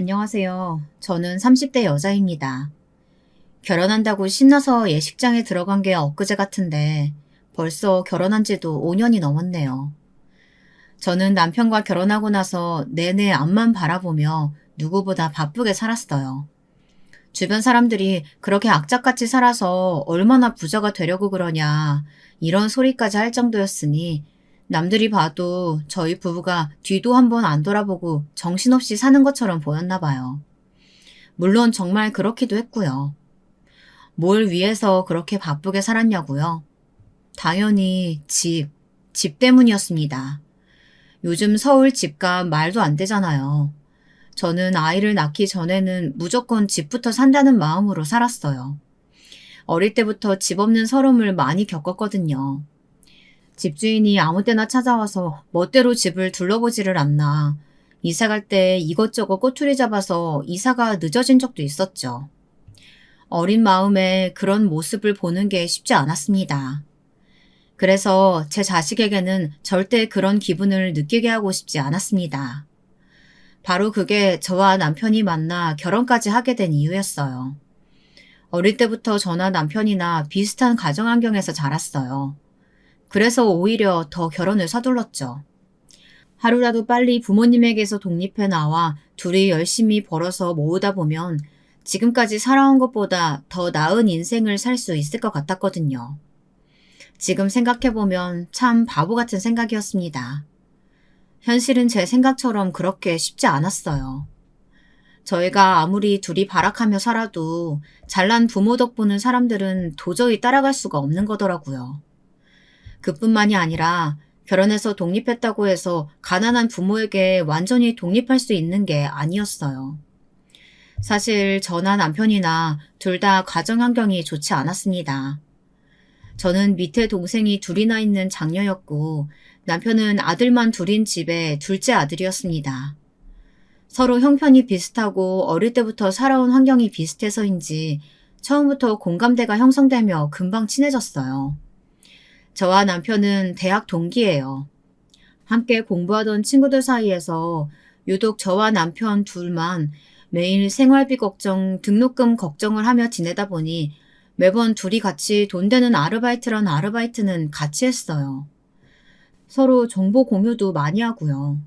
안녕하세요. 저는 30대 여자입니다. 결혼한다고 신나서 예식장에 들어간 게 엊그제 같은데 벌써 결혼한 지도 5년이 넘었네요. 저는 남편과 결혼하고 나서 내내 앞만 바라보며 누구보다 바쁘게 살았어요. 주변 사람들이 그렇게 악착같이 살아서 얼마나 부자가 되려고 그러냐 이런 소리까지 할 정도였으니 남들이 봐도 저희 부부가 뒤도 한번 안 돌아보고 정신없이 사는 것처럼 보였나 봐요. 물론 정말 그렇기도 했고요. 뭘 위해서 그렇게 바쁘게 살았냐고요? 당연히 집 때문이었습니다. 요즘 서울 집값 말도 안 되잖아요. 저는 아이를 낳기 전에는 무조건 집부터 산다는 마음으로 살았어요. 어릴 때부터 집 없는 서름을 많이 겪었거든요. 집주인이 아무 때나 찾아와서 멋대로 집을 둘러보지를 않나. 이사 갈 때 이것저것 꼬투리 잡아서 이사가 늦어진 적도 있었죠. 어린 마음에 그런 모습을 보는 게 쉽지 않았습니다. 그래서 제 자식에게는 절대 그런 기분을 느끼게 하고 싶지 않았습니다. 바로 그게 저와 남편이 만나 결혼까지 하게 된 이유였어요. 어릴 때부터 저나 남편이나 비슷한 가정 환경에서 자랐어요. 그래서 오히려 더 결혼을 서둘렀죠. 하루라도 빨리 부모님에게서 독립해 나와 둘이 열심히 벌어서 모으다 보면 지금까지 살아온 것보다 더 나은 인생을 살 수 있을 것 같았거든요. 지금 생각해보면 참 바보 같은 생각이었습니다. 현실은 제 생각처럼 그렇게 쉽지 않았어요. 저희가 아무리 둘이 발악하며 살아도 잘난 부모 덕보는 사람들은 도저히 따라갈 수가 없는 거더라고요. 그뿐만이 아니라 결혼해서 독립했다고 해서 가난한 부모에게 완전히 독립할 수 있는 게 아니었어요. 사실 저나 남편이나 둘 다 가정 환경이 좋지 않았습니다. 저는 밑에 동생이 둘이나 있는 장녀였고 남편은 아들만 둘인 집의 둘째 아들이었습니다. 서로 형편이 비슷하고 어릴 때부터 살아온 환경이 비슷해서인지 처음부터 공감대가 형성되며 금방 친해졌어요. 저와 남편은 대학 동기예요. 함께 공부하던 친구들 사이에서 유독 저와 남편 둘만 매일 생활비 걱정, 등록금 걱정을 하며 지내다 보니 매번 둘이 같이 돈 되는 아르바이트란 아르바이트는 같이 했어요. 서로 정보 공유도 많이 하고요.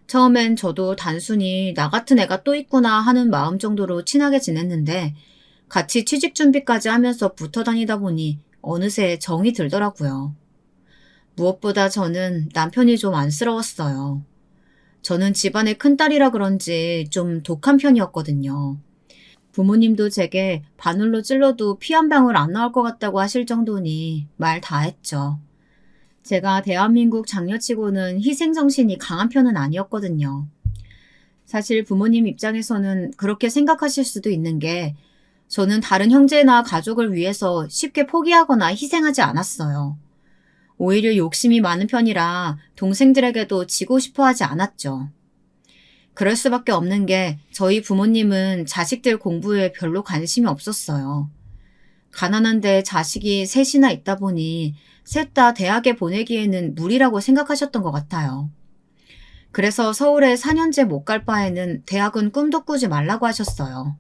처음엔 저도 단순히 나 같은 애가 또 있구나 하는 마음 정도로 친하게 지냈는데 같이 취직 준비까지 하면서 붙어 다니다 보니 어느새 정이 들더라고요. 무엇보다 저는 남편이 좀 안쓰러웠어요. 저는 집안의 큰딸이라 그런지 좀 독한 편이었거든요. 부모님도 제게 바늘로 찔러도 피 한 방울 안 나올 것 같다고 하실 정도니 말 다 했죠. 제가 대한민국 장녀치고는 희생정신이 강한 편은 아니었거든요. 사실 부모님 입장에서는 그렇게 생각하실 수도 있는 게 저는 다른 형제나 가족을 위해서 쉽게 포기하거나 희생하지 않았어요. 오히려 욕심이 많은 편이라 동생들에게도 지고 싶어 하지 않았죠. 그럴 수밖에 없는 게 저희 부모님은 자식들 공부에 별로 관심이 없었어요. 가난한데 자식이 셋이나 있다 보니 셋 다 대학에 보내기에는 무리라고 생각하셨던 것 같아요. 그래서 서울에 4년제 못 갈 바에는 대학은 꿈도 꾸지 말라고 하셨어요.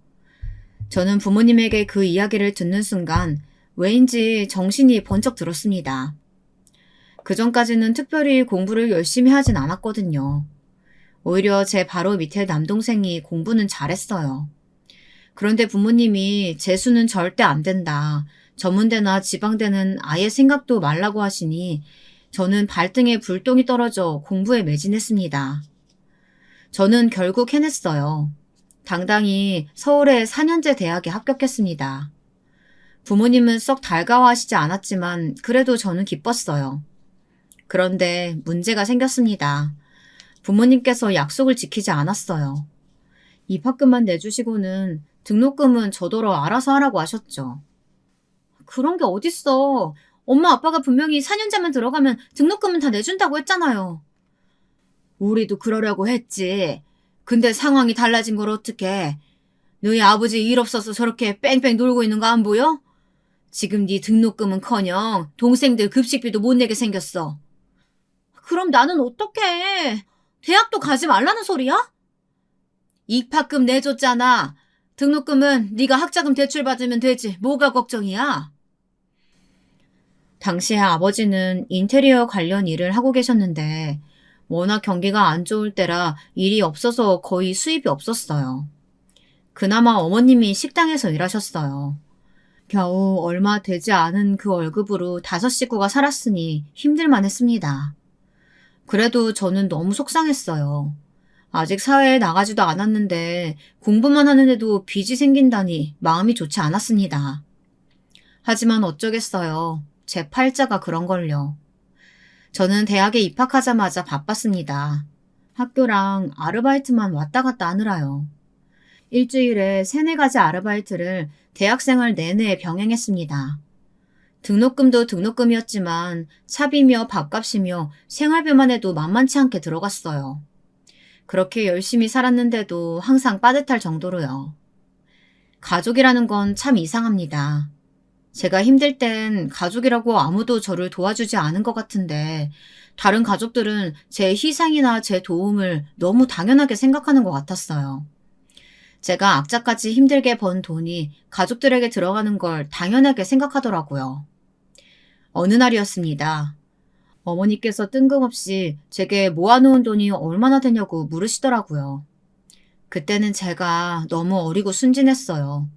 저는 부모님에게 그 이야기를 듣는 순간 왜인지 정신이 번쩍 들었습니다. 그전까지는 특별히 공부를 열심히 하진 않았거든요. 오히려 제 바로 밑에 남동생이 공부는 잘했어요. 그런데 부모님이 재수는 절대 안 된다. 전문대나 지방대는 아예 생각도 말라고 하시니 저는 발등에 불똥이 떨어져 공부에 매진했습니다. 저는 결국 해냈어요. 당당히 서울의 4년제 대학에 합격했습니다. 부모님은 썩 달가워하시지 않았지만 그래도 저는 기뻤어요. 그런데 문제가 생겼습니다. 부모님께서 약속을 지키지 않았어요. 입학금만 내주시고는 등록금은 저더러 알아서 하라고 하셨죠. 그런 게 어딨어. 엄마 아빠가 분명히 4년제만 들어가면 등록금은 다 내준다고 했잖아요. 우리도 그러려고 했지. 근데 상황이 달라진 걸 어떡해. 너희 아버지 일 없어서 저렇게 뺑뺑 놀고 있는 거 안 보여? 지금 네 등록금은커녕 동생들 급식비도 못 내게 생겼어. 그럼 나는 어떡해. 대학도 가지 말라는 소리야? 입학금 내줬잖아. 등록금은 네가 학자금 대출받으면 되지. 뭐가 걱정이야? 당시에 아버지는 인테리어 관련 일을 하고 계셨는데 워낙 경기가 안 좋을 때라 일이 없어서 거의 수입이 없었어요. 그나마 어머님이 식당에서 일하셨어요. 겨우 얼마 되지 않은 그 월급으로 5식구가 살았으니 힘들만 했습니다. 그래도 저는 너무 속상했어요. 아직 사회에 나가지도 않았는데 공부만 하는데도 빚이 생긴다니 마음이 좋지 않았습니다. 하지만 어쩌겠어요. 제 팔자가 그런걸요. 저는 대학에 입학하자마자 바빴습니다. 학교랑 아르바이트만 왔다 갔다 하느라요. 일주일에 3-4가지 아르바이트를 대학생활 내내 병행했습니다. 등록금도 등록금이었지만 차비며 밥값이며 생활비만 해도 만만치 않게 들어갔어요. 그렇게 열심히 살았는데도 항상 빠듯할 정도로요. 가족이라는 건 참 이상합니다. 제가 힘들 땐 가족이라고 아무도 저를 도와주지 않은 것 같은데 다른 가족들은 제 희생이나 제 도움을 너무 당연하게 생각하는 것 같았어요. 제가 악자까지 힘들게 번 돈이 가족들에게 들어가는 걸 당연하게 생각하더라고요. 어느 날이었습니다. 어머니께서 뜬금없이 제게 모아놓은 돈이 얼마나 되냐고 물으시더라고요. 그때는 제가 너무 어리고 순진했어요.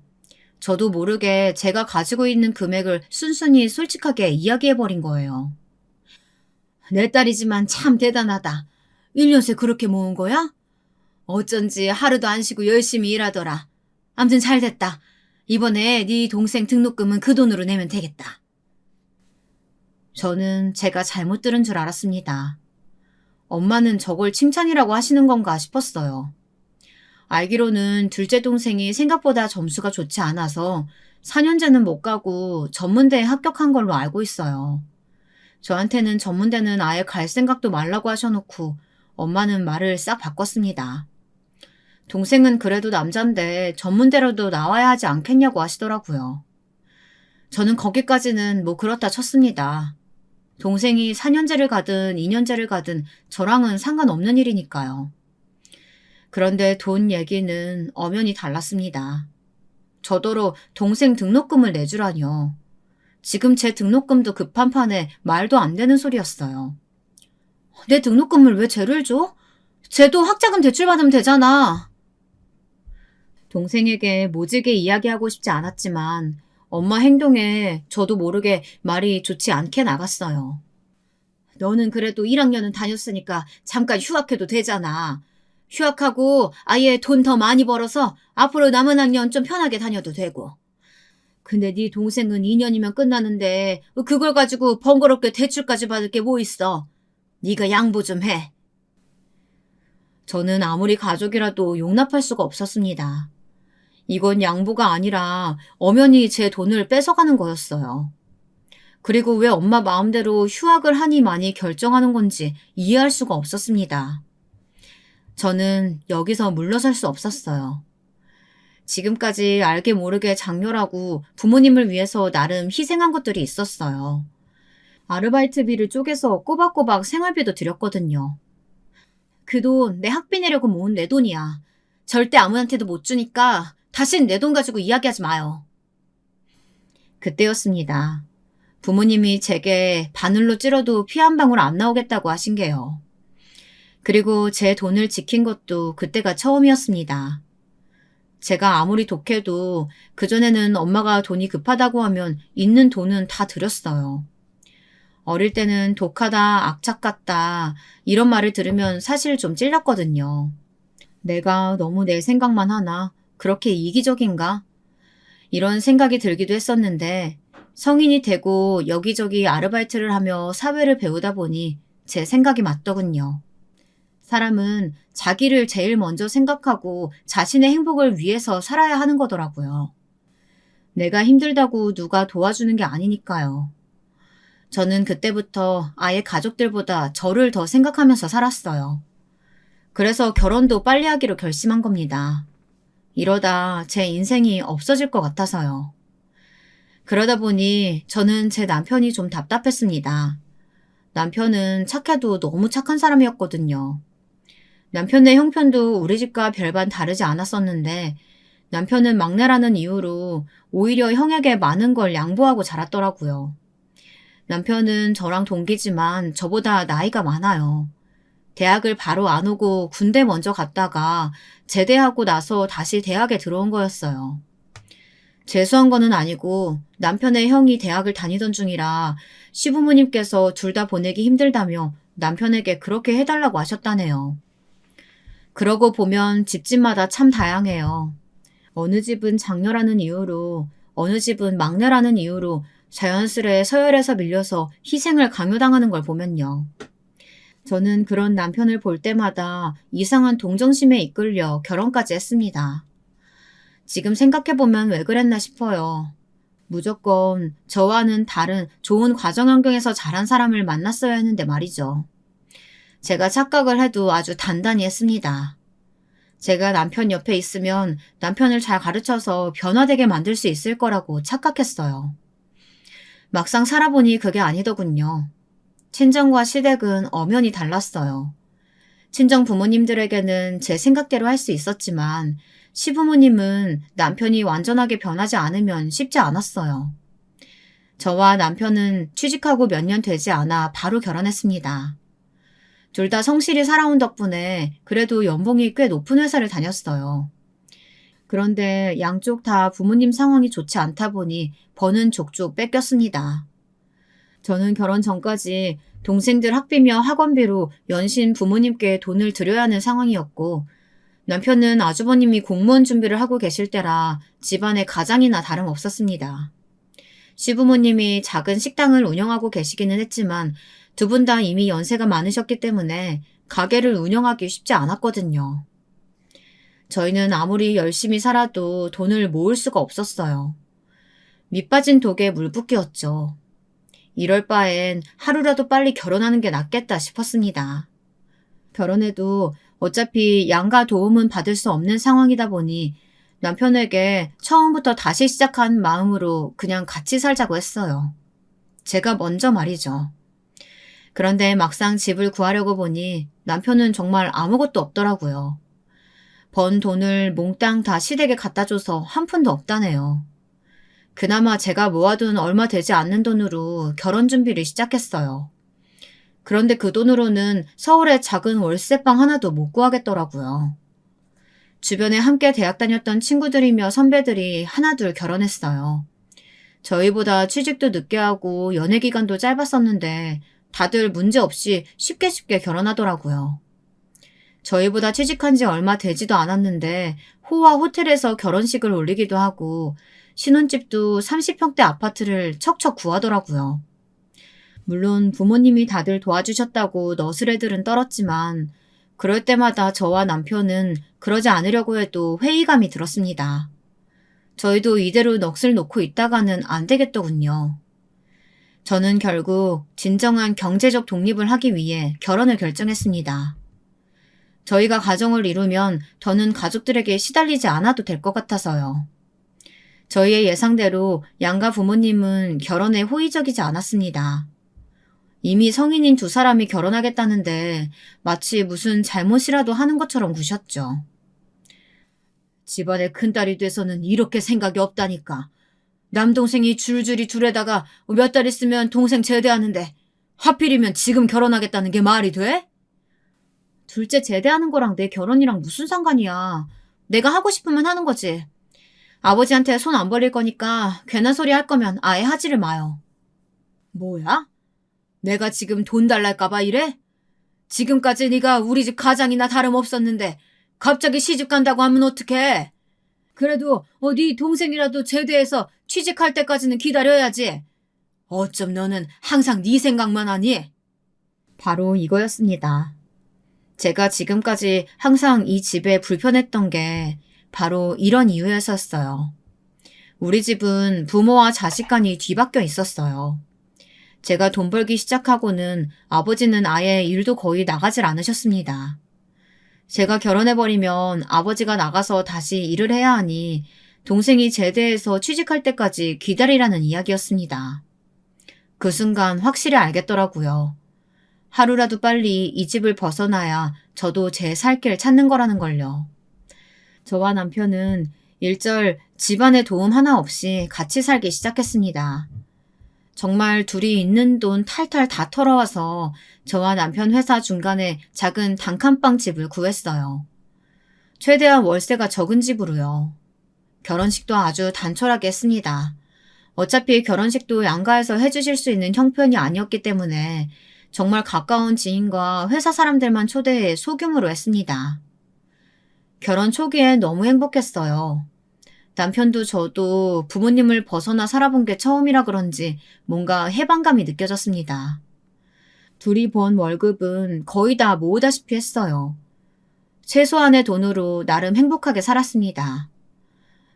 저도 모르게 제가 가지고 있는 금액을 순순히 솔직하게 이야기해버린 거예요. 내 딸이지만 참 대단하다. 1년새 그렇게 모은 거야? 어쩐지 하루도 안 쉬고 열심히 일하더라. 암튼 잘 됐다. 이번에 네 동생 등록금은 그 돈으로 내면 되겠다. 저는 제가 잘못 들은 줄 알았습니다. 엄마는 저걸 칭찬이라고 하시는 건가 싶었어요. 알기로는 둘째 동생이 생각보다 점수가 좋지 않아서 4년제는 못 가고 전문대에 합격한 걸로 알고 있어요. 저한테는 전문대는 아예 갈 생각도 말라고 하셔놓고 엄마는 말을 싹 바꿨습니다. 동생은 그래도 남잔데 전문대로도 나와야 하지 않겠냐고 하시더라고요. 저는 거기까지는 뭐 그렇다 쳤습니다. 동생이 4년제를 가든 2년제를 가든 저랑은 상관없는 일이니까요. 그런데 돈 얘기는 엄연히 달랐습니다. 저더러 동생 등록금을 내주라뇨. 지금 제 등록금도 급한 판에 말도 안 되는 소리였어요. 내 등록금을 왜 쟤를 줘? 쟤도 학자금 대출받으면 되잖아. 동생에게 모질게 이야기하고 싶지 않았지만 엄마 행동에 저도 모르게 말이 좋지 않게 나갔어요. 너는 그래도 1학년은 다녔으니까 잠깐 휴학해도 되잖아. 휴학하고 아예 돈 더 많이 벌어서 앞으로 남은 학년 좀 편하게 다녀도 되고. 근데 네 동생은 2년이면 끝나는데 그걸 가지고 번거롭게 대출까지 받을 게 뭐 있어. 네가 양보 좀 해. 저는 아무리 가족이라도 용납할 수가 없었습니다. 이건 양보가 아니라 엄연히 제 돈을 뺏어가는 거였어요. 그리고 왜 엄마 마음대로 휴학을 하니 많이 결정하는 건지 이해할 수가 없었습니다. 저는 여기서 물러설 수 없었어요. 지금까지 알게 모르게 장렬하고 부모님을 위해서 나름 희생한 것들이 있었어요. 아르바이트비를 쪼개서 꼬박꼬박 생활비도 드렸거든요. 그 돈 내 학비 내려고 모은 내 돈이야. 절대 아무한테도 못 주니까 다신 내 돈 가지고 이야기하지 마요. 그때였습니다. 부모님이 제게 바늘로 찌러도 피 한 방울 안 나오겠다고 하신 게요. 그리고 제 돈을 지킨 것도 그때가 처음이었습니다. 제가 아무리 독해도 그전에는 엄마가 돈이 급하다고 하면 있는 돈은 다 드렸어요. 어릴 때는 독하다, 악착 같다 이런 말을 들으면 사실 좀 찔렸거든요. 내가 너무 내 생각만 하나? 그렇게 이기적인가? 이런 생각이 들기도 했었는데 성인이 되고 여기저기 아르바이트를 하며 사회를 배우다 보니 제 생각이 맞더군요. 사람은 자기를 제일 먼저 생각하고 자신의 행복을 위해서 살아야 하는 거더라고요. 내가 힘들다고 누가 도와주는 게 아니니까요. 저는 그때부터 아예 가족들보다 저를 더 생각하면서 살았어요. 그래서 결혼도 빨리 하기로 결심한 겁니다. 이러다 제 인생이 없어질 것 같아서요. 그러다 보니 저는 제 남편이 좀 답답했습니다. 남편은 착해도 너무 착한 사람이었거든요. 남편의 형편도 우리 집과 별반 다르지 않았었는데 남편은 막내라는 이유로 오히려 형에게 많은 걸 양보하고 자랐더라고요. 남편은 저랑 동기지만 저보다 나이가 많아요. 대학을 바로 안 오고 군대 먼저 갔다가 제대하고 나서 다시 대학에 들어온 거였어요. 재수한 거는 아니고 남편의 형이 대학을 다니던 중이라 시부모님께서 둘 다 보내기 힘들다며 남편에게 그렇게 해달라고 하셨다네요. 그러고 보면 집집마다 참 다양해요. 어느 집은 장녀라는 이유로, 어느 집은 막내라는 이유로 자연스레 서열에서 밀려서 희생을 강요당하는 걸 보면요. 저는 그런 남편을 볼 때마다 이상한 동정심에 이끌려 결혼까지 했습니다. 지금 생각해보면 왜 그랬나 싶어요. 무조건 저와는 다른 좋은 가정 환경에서 자란 사람을 만났어야 했는데 말이죠. 제가 착각을 해도 아주 단단히 했습니다. 제가 남편 옆에 있으면 남편을 잘 가르쳐서 변화되게 만들 수 있을 거라고 착각했어요. 막상 살아보니 그게 아니더군요. 친정과 시댁은 엄연히 달랐어요. 친정 부모님들에게는 제 생각대로 할 수 있었지만 시부모님은 남편이 완전하게 변하지 않으면 쉽지 않았어요. 저와 남편은 취직하고 몇 년 되지 않아 바로 결혼했습니다. 둘 다 성실히 살아온 덕분에 그래도 연봉이 꽤 높은 회사를 다녔어요. 그런데 양쪽 다 부모님 상황이 좋지 않다 보니 버는 족족 뺏겼습니다. 저는 결혼 전까지 동생들 학비며 학원비로 연신 부모님께 돈을 드려야 하는 상황이었고 남편은 아주버님이 공무원 준비를 하고 계실 때라 집안의 가장이나 다름없었습니다. 시부모님이 작은 식당을 운영하고 계시기는 했지만 두 분 다 이미 연세가 많으셨기 때문에 가게를 운영하기 쉽지 않았거든요. 저희는 아무리 열심히 살아도 돈을 모을 수가 없었어요. 밑빠진 독에 물 붓기였죠. 이럴 바엔 하루라도 빨리 결혼하는 게 낫겠다 싶었습니다. 결혼해도 어차피 양가 도움은 받을 수 없는 상황이다 보니 남편에게 처음부터 다시 시작한 마음으로 그냥 같이 살자고 했어요. 제가 먼저 말이죠. 그런데 막상 집을 구하려고 보니 남편은 정말 아무것도 없더라고요. 번 돈을 몽땅 다 시댁에 갖다 줘서 한 푼도 없다네요. 그나마 제가 모아둔 얼마 되지 않는 돈으로 결혼 준비를 시작했어요. 그런데 그 돈으로는 서울에 작은 월세방 하나도 못 구하겠더라고요. 주변에 함께 대학 다녔던 친구들이며 선배들이 하나둘 결혼했어요. 저희보다 취직도 늦게 하고 연애 기간도 짧았었는데 다들 문제없이 쉽게 결혼하더라고요. 저희보다 취직한 지 얼마 되지도 않았는데 호화 호텔에서 결혼식을 올리기도 하고 신혼집도 30평대 아파트를 척척 구하더라고요. 물론 부모님이 다들 도와주셨다고 너스레들은 떨었지만 그럴 때마다 저와 남편은 그러지 않으려고 해도 회의감이 들었습니다. 저희도 이대로 넋을 놓고 있다가는 안 되겠더군요. 저는 결국 진정한 경제적 독립을 하기 위해 결혼을 결정했습니다. 저희가 가정을 이루면 더는 가족들에게 시달리지 않아도 될 것 같아서요. 저희의 예상대로 양가 부모님은 결혼에 호의적이지 않았습니다. 이미 성인인 두 사람이 결혼하겠다는데 마치 무슨 잘못이라도 하는 것처럼 구셨죠. 집안의 큰딸이 돼서는 이렇게 생각이 없다니까. 남동생이 줄줄이 둘에다가 몇 달 있으면 동생 제대하는데 하필이면 지금 결혼하겠다는 게 말이 돼? 둘째 제대하는 거랑 내 결혼이랑 무슨 상관이야. 내가 하고 싶으면 하는 거지. 아버지한테 손 안 벌릴 거니까 괜한 소리 할 거면 아예 하지를 마요. 뭐야? 내가 지금 돈 달랄까 봐 이래? 지금까지 네가 우리 집 가장이나 다름없었는데 갑자기 시집 간다고 하면 어떡해? 그래도 네 동생이라도 제대해서 취직할 때까지는 기다려야지. 어쩜 너는 항상 네 생각만 하니? 바로 이거였습니다. 제가 지금까지 항상 이 집에 불편했던 게 바로 이런 이유였었어요. 우리 집은 부모와 자식 간이 뒤바뀌어 있었어요. 제가 돈 벌기 시작하고는 아버지는 아예 일도 거의 나가질 않으셨습니다. 제가 결혼해버리면 아버지가 나가서 다시 일을 해야 하니 동생이 제대해서 취직할 때까지 기다리라는 이야기였습니다. 그 순간 확실히 알겠더라고요. 하루라도 빨리 이 집을 벗어나야 저도 제 살 길 찾는 거라는 걸요. 저와 남편은 일절 집안의 도움 하나 없이 같이 살기 시작했습니다. 정말 둘이 있는 돈 탈탈 다 털어와서 저와 남편 회사 중간에 작은 단칸방 집을 구했어요. 최대한 월세가 적은 집으로요. 결혼식도 아주 단촐하게 했습니다. 어차피 결혼식도 양가에서 해주실 수 있는 형편이 아니었기 때문에 정말 가까운 지인과 회사 사람들만 초대해 소규모로 했습니다. 결혼 초기엔 너무 행복했어요. 남편도 저도 부모님을 벗어나 살아본 게 처음이라 그런지 뭔가 해방감이 느껴졌습니다. 둘이 번 월급은 거의 다 모으다시피 했어요. 최소한의 돈으로 나름 행복하게 살았습니다.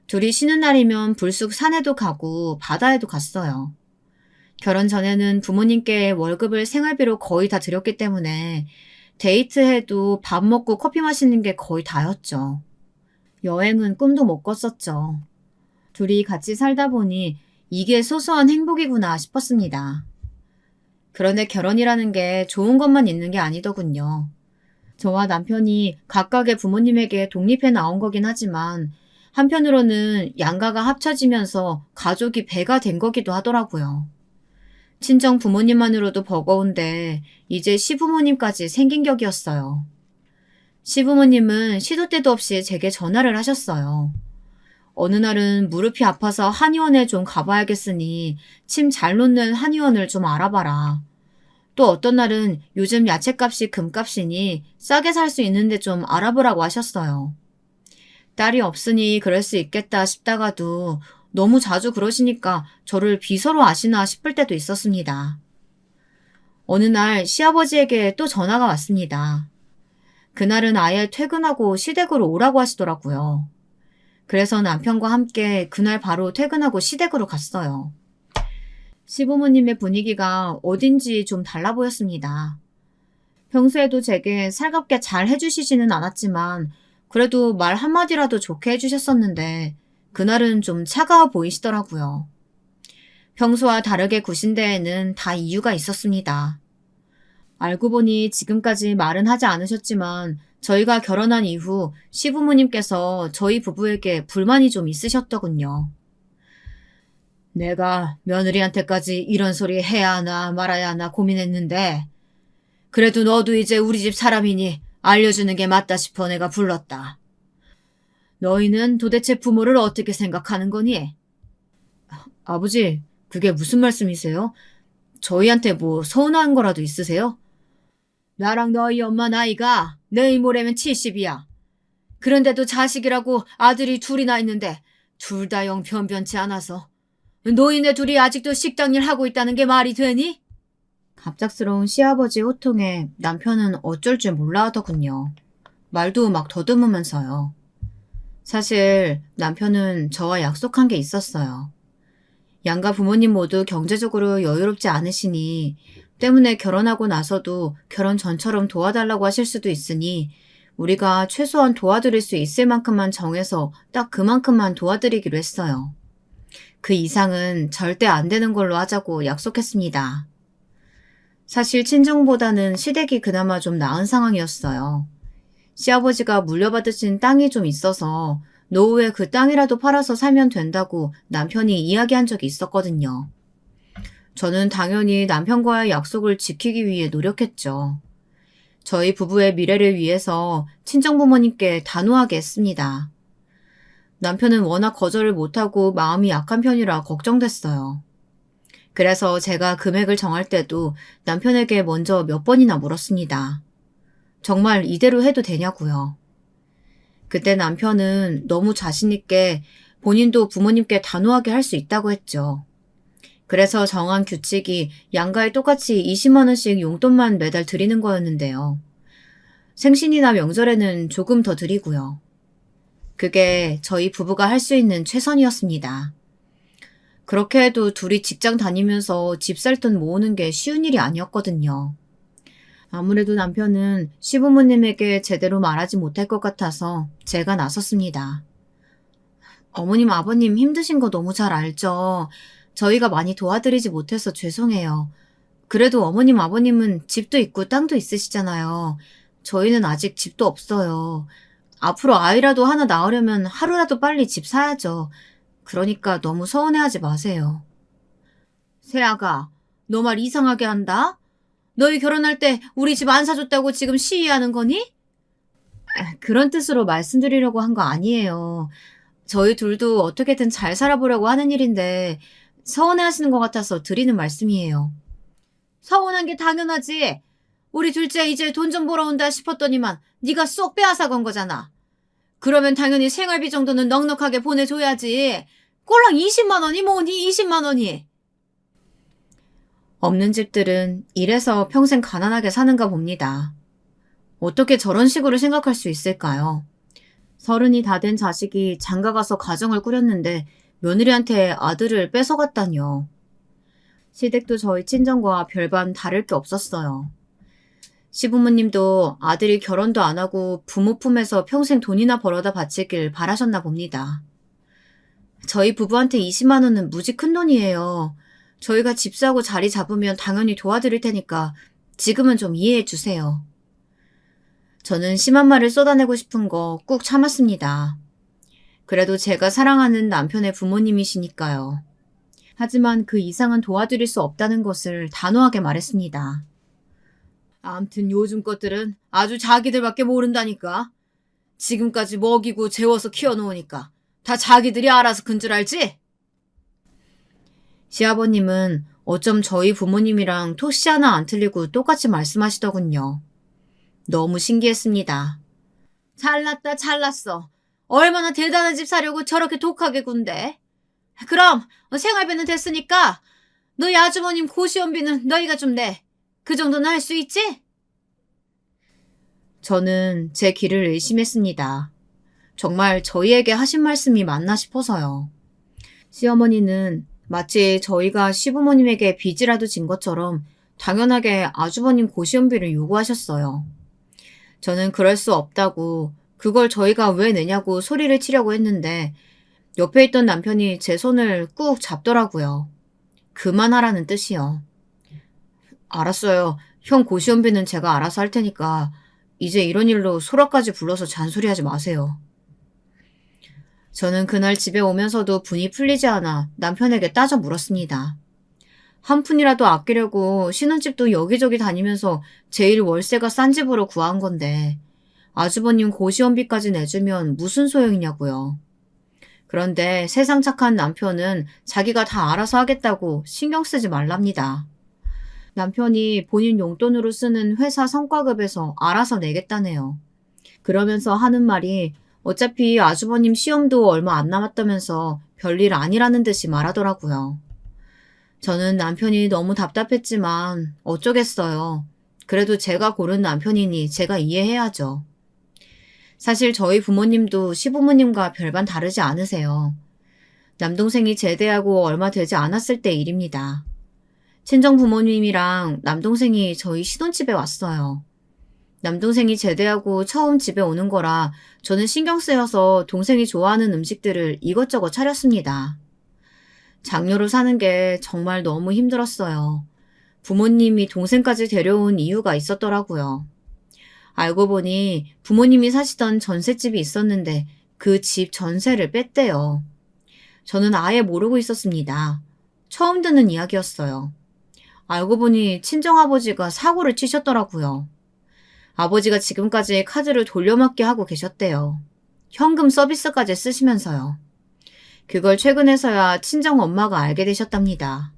둘이 쉬는 날이면 불쑥 산에도 가고 바다에도 갔어요. 결혼 전에는 부모님께 월급을 생활비로 거의 다 드렸기 때문에 데이트해도 밥 먹고 커피 마시는 게 거의 다였죠. 여행은 꿈도 못 꿨었죠. 둘이 같이 살다 보니 이게 소소한 행복이구나 싶었습니다. 그런데 결혼이라는 게 좋은 것만 있는 게 아니더군요. 저와 남편이 각각의 부모님에게 독립해 나온 거긴 하지만 한편으로는 양가가 합쳐지면서 가족이 배가 된 거기도 하더라고요. 친정 부모님만으로도 버거운데 이제 시부모님까지 생긴 격이었어요. 시부모님은 시도 때도 없이 제게 전화를 하셨어요. 어느 날은 무릎이 아파서 한의원에 좀 가봐야겠으니 침 잘 놓는 한의원을 좀 알아봐라. 또 어떤 날은 요즘 야채값이 금값이니 싸게 살 수 있는데 좀 알아보라고 하셨어요. 딸이 없으니 그럴 수 있겠다 싶다가도 너무 자주 그러시니까 저를 비서로 아시나 싶을 때도 있었습니다. 어느 날 시아버지에게 또 전화가 왔습니다. 그날은 아예 퇴근하고 시댁으로 오라고 하시더라고요. 그래서 남편과 함께 그날 바로 퇴근하고 시댁으로 갔어요. 시부모님의 분위기가 어딘지 좀 달라 보였습니다. 평소에도 제게 살갑게 잘 해주시지는 않았지만 그래도 말 한마디라도 좋게 해주셨었는데 그날은 좀 차가워 보이시더라고요. 평소와 다르게 구신 데에는 다 이유가 있었습니다. 알고 보니 지금까지 말은 하지 않으셨지만 저희가 결혼한 이후 시부모님께서 저희 부부에게 불만이 좀 있으셨더군요. 내가 며느리한테까지 이런 소리 해야 하나 말아야 하나 고민했는데 그래도 너도 이제 우리 집 사람이니 알려주는 게 맞다 싶어 내가 불렀다. 너희는 도대체 부모를 어떻게 생각하는 거니? 아버지, 그게 무슨 말씀이세요? 저희한테 뭐 서운한 거라도 있으세요? 나랑 너희 엄마 나이가 내일 모레면 70이야. 그런데도 자식이라고 아들이 둘이나 있는데 둘 다 영 변변치 않아서 노인네 둘이 아직도 식당 일 하고 있다는 게 말이 되니? 갑작스러운 시아버지 호통에 남편은 어쩔 줄 몰라 하더군요. 말도 막 더듬으면서요. 사실 남편은 저와 약속한 게 있었어요. 양가 부모님 모두 경제적으로 여유롭지 않으시니 때문에 결혼하고 나서도 결혼 전처럼 도와달라고 하실 수도 있으니 우리가 최소한 도와드릴 수 있을 만큼만 정해서 딱 그만큼만 도와드리기로 했어요. 그 이상은 절대 안 되는 걸로 하자고 약속했습니다. 사실 친정보다는 시댁이 그나마 좀 나은 상황이었어요. 시아버지가 물려받으신 땅이 좀 있어서 노후에 그 땅이라도 팔아서 살면 된다고 남편이 이야기한 적이 있었거든요. 저는 당연히 남편과의 약속을 지키기 위해 노력했죠. 저희 부부의 미래를 위해서 친정부모님께 단호하게 했습니다. 남편은 워낙 거절을 못하고 마음이 약한 편이라 걱정됐어요. 그래서 제가 금액을 정할 때도 남편에게 먼저 몇 번이나 물었습니다. 정말 이대로 해도 되냐고요. 그때 남편은 너무 자신있게 본인도 부모님께 단호하게 할 수 있다고 했죠. 그래서 정한 규칙이 양가에 똑같이 20만 원씩 용돈만 매달 드리는 거였는데요. 생신이나 명절에는 조금 더 드리고요. 그게 저희 부부가 할 수 있는 최선이었습니다. 그렇게 해도 둘이 직장 다니면서 집 살 돈 모으는 게 쉬운 일이 아니었거든요. 아무래도 남편은 시부모님에게 제대로 말하지 못할 것 같아서 제가 나섰습니다. 어머님, 아버님 힘드신 거 너무 잘 알죠. 저희가 많이 도와드리지 못해서 죄송해요. 그래도 어머님, 아버님은 집도 있고 땅도 있으시잖아요. 저희는 아직 집도 없어요. 앞으로 아이라도 하나 낳으려면 하루라도 빨리 집 사야죠. 그러니까 너무 서운해하지 마세요. 세아가, 너 말 이상하게 한다? 너희 결혼할 때 우리 집 안 사줬다고 지금 시위하는 거니? 그런 뜻으로 말씀드리려고 한 거 아니에요. 저희 둘도 어떻게든 잘 살아보려고 하는 일인데 서운해하시는 것 같아서 드리는 말씀이에요. 서운한 게 당연하지. 우리 둘째 이제 돈 좀 벌어온다 싶었더니만 네가 쏙 빼앗아 간 거잖아. 그러면 당연히 생활비 정도는 넉넉하게 보내줘야지. 꼴랑 20만 원이 뭐니 20만 원이. 없는 집들은 이래서 평생 가난하게 사는가 봅니다. 어떻게 저런 식으로 생각할 수 있을까요? 30이 다 된 자식이 장가가서 가정을 꾸렸는데 며느리한테 아들을 뺏어갔다니요. 시댁도 저희 친정과 별반 다를 게 없었어요. 시부모님도 아들이 결혼도 안 하고 부모 품에서 평생 돈이나 벌어다 바치길 바라셨나 봅니다. 저희 부부한테 20만 원은 무지 큰 돈이에요. 저희가 집 사고 자리 잡으면 당연히 도와드릴 테니까 지금은 좀 이해해 주세요. 저는 심한 말을 쏟아내고 싶은 거 꾹 참았습니다. 그래도 제가 사랑하는 남편의 부모님이시니까요. 하지만 그 이상은 도와드릴 수 없다는 것을 단호하게 말했습니다. 암튼 요즘 것들은 아주 자기들밖에 모른다니까. 지금까지 먹이고 재워서 키워놓으니까 다 자기들이 알아서 큰 줄 알지? 시아버님은 어쩜 저희 부모님이랑 토시 하나 안 틀리고 똑같이 말씀하시더군요. 너무 신기했습니다. 잘났다 잘났어. 얼마나 대단한 집 사려고 저렇게 독하게 군대. 그럼 생활비는 됐으니까 너희 아주버님 고시원비는 너희가 좀 내. 그 정도는 할 수 있지? 저는 제 귀를 의심했습니다. 정말 저희에게 하신 말씀이 맞나 싶어서요. 시어머니는 마치 저희가 시부모님에게 빚이라도 진 것처럼 당연하게 아주버님 고시원비를 요구하셨어요. 저는 그럴 수 없다고 그걸 저희가 왜 내냐고 소리를 치려고 했는데 옆에 있던 남편이 제 손을 꾹 잡더라고요. 그만하라는 뜻이요. 알았어요. 형 고시원비는 제가 알아서 할 테니까 이제 이런 일로 소라까지 불러서 잔소리하지 마세요. 저는 그날 집에 오면서도 분이 풀리지 않아 남편에게 따져 물었습니다. 한 푼이라도 아끼려고 신혼집도 여기저기 다니면서 제일 월세가 싼 집으로 구한 건데 아주버님 고시원비까지 내주면 무슨 소용이냐고요. 그런데 세상 착한 남편은 자기가 다 알아서 하겠다고 신경 쓰지 말랍니다. 남편이 본인 용돈으로 쓰는 회사 성과급에서 알아서 내겠다네요. 그러면서 하는 말이 어차피 아주버님 시험도 얼마 안 남았다면서 별일 아니라는 듯이 말하더라고요. 저는 남편이 너무 답답했지만 어쩌겠어요. 그래도 제가 고른 남편이니 제가 이해해야죠. 사실 저희 부모님도 시부모님과 별반 다르지 않으세요. 남동생이 제대하고 얼마 되지 않았을 때 일입니다. 친정 부모님이랑 남동생이 저희 신혼집에 왔어요. 남동생이 제대하고 처음 집에 오는 거라 저는 신경 쓰여서 동생이 좋아하는 음식들을 이것저것 차렸습니다. 장녀로 사는 게 정말 너무 힘들었어요. 부모님이 동생까지 데려온 이유가 있었더라고요. 알고 보니 부모님이 사시던 전셋집이 있었는데 그 집 전세를 뺐대요. 저는 아예 모르고 있었습니다. 처음 듣는 이야기였어요. 알고 보니 친정아버지가 사고를 치셨더라고요. 아버지가 지금까지 카드를 돌려막기 하고 계셨대요. 현금 서비스까지 쓰시면서요. 그걸 최근에서야 친정엄마가 알게 되셨답니다.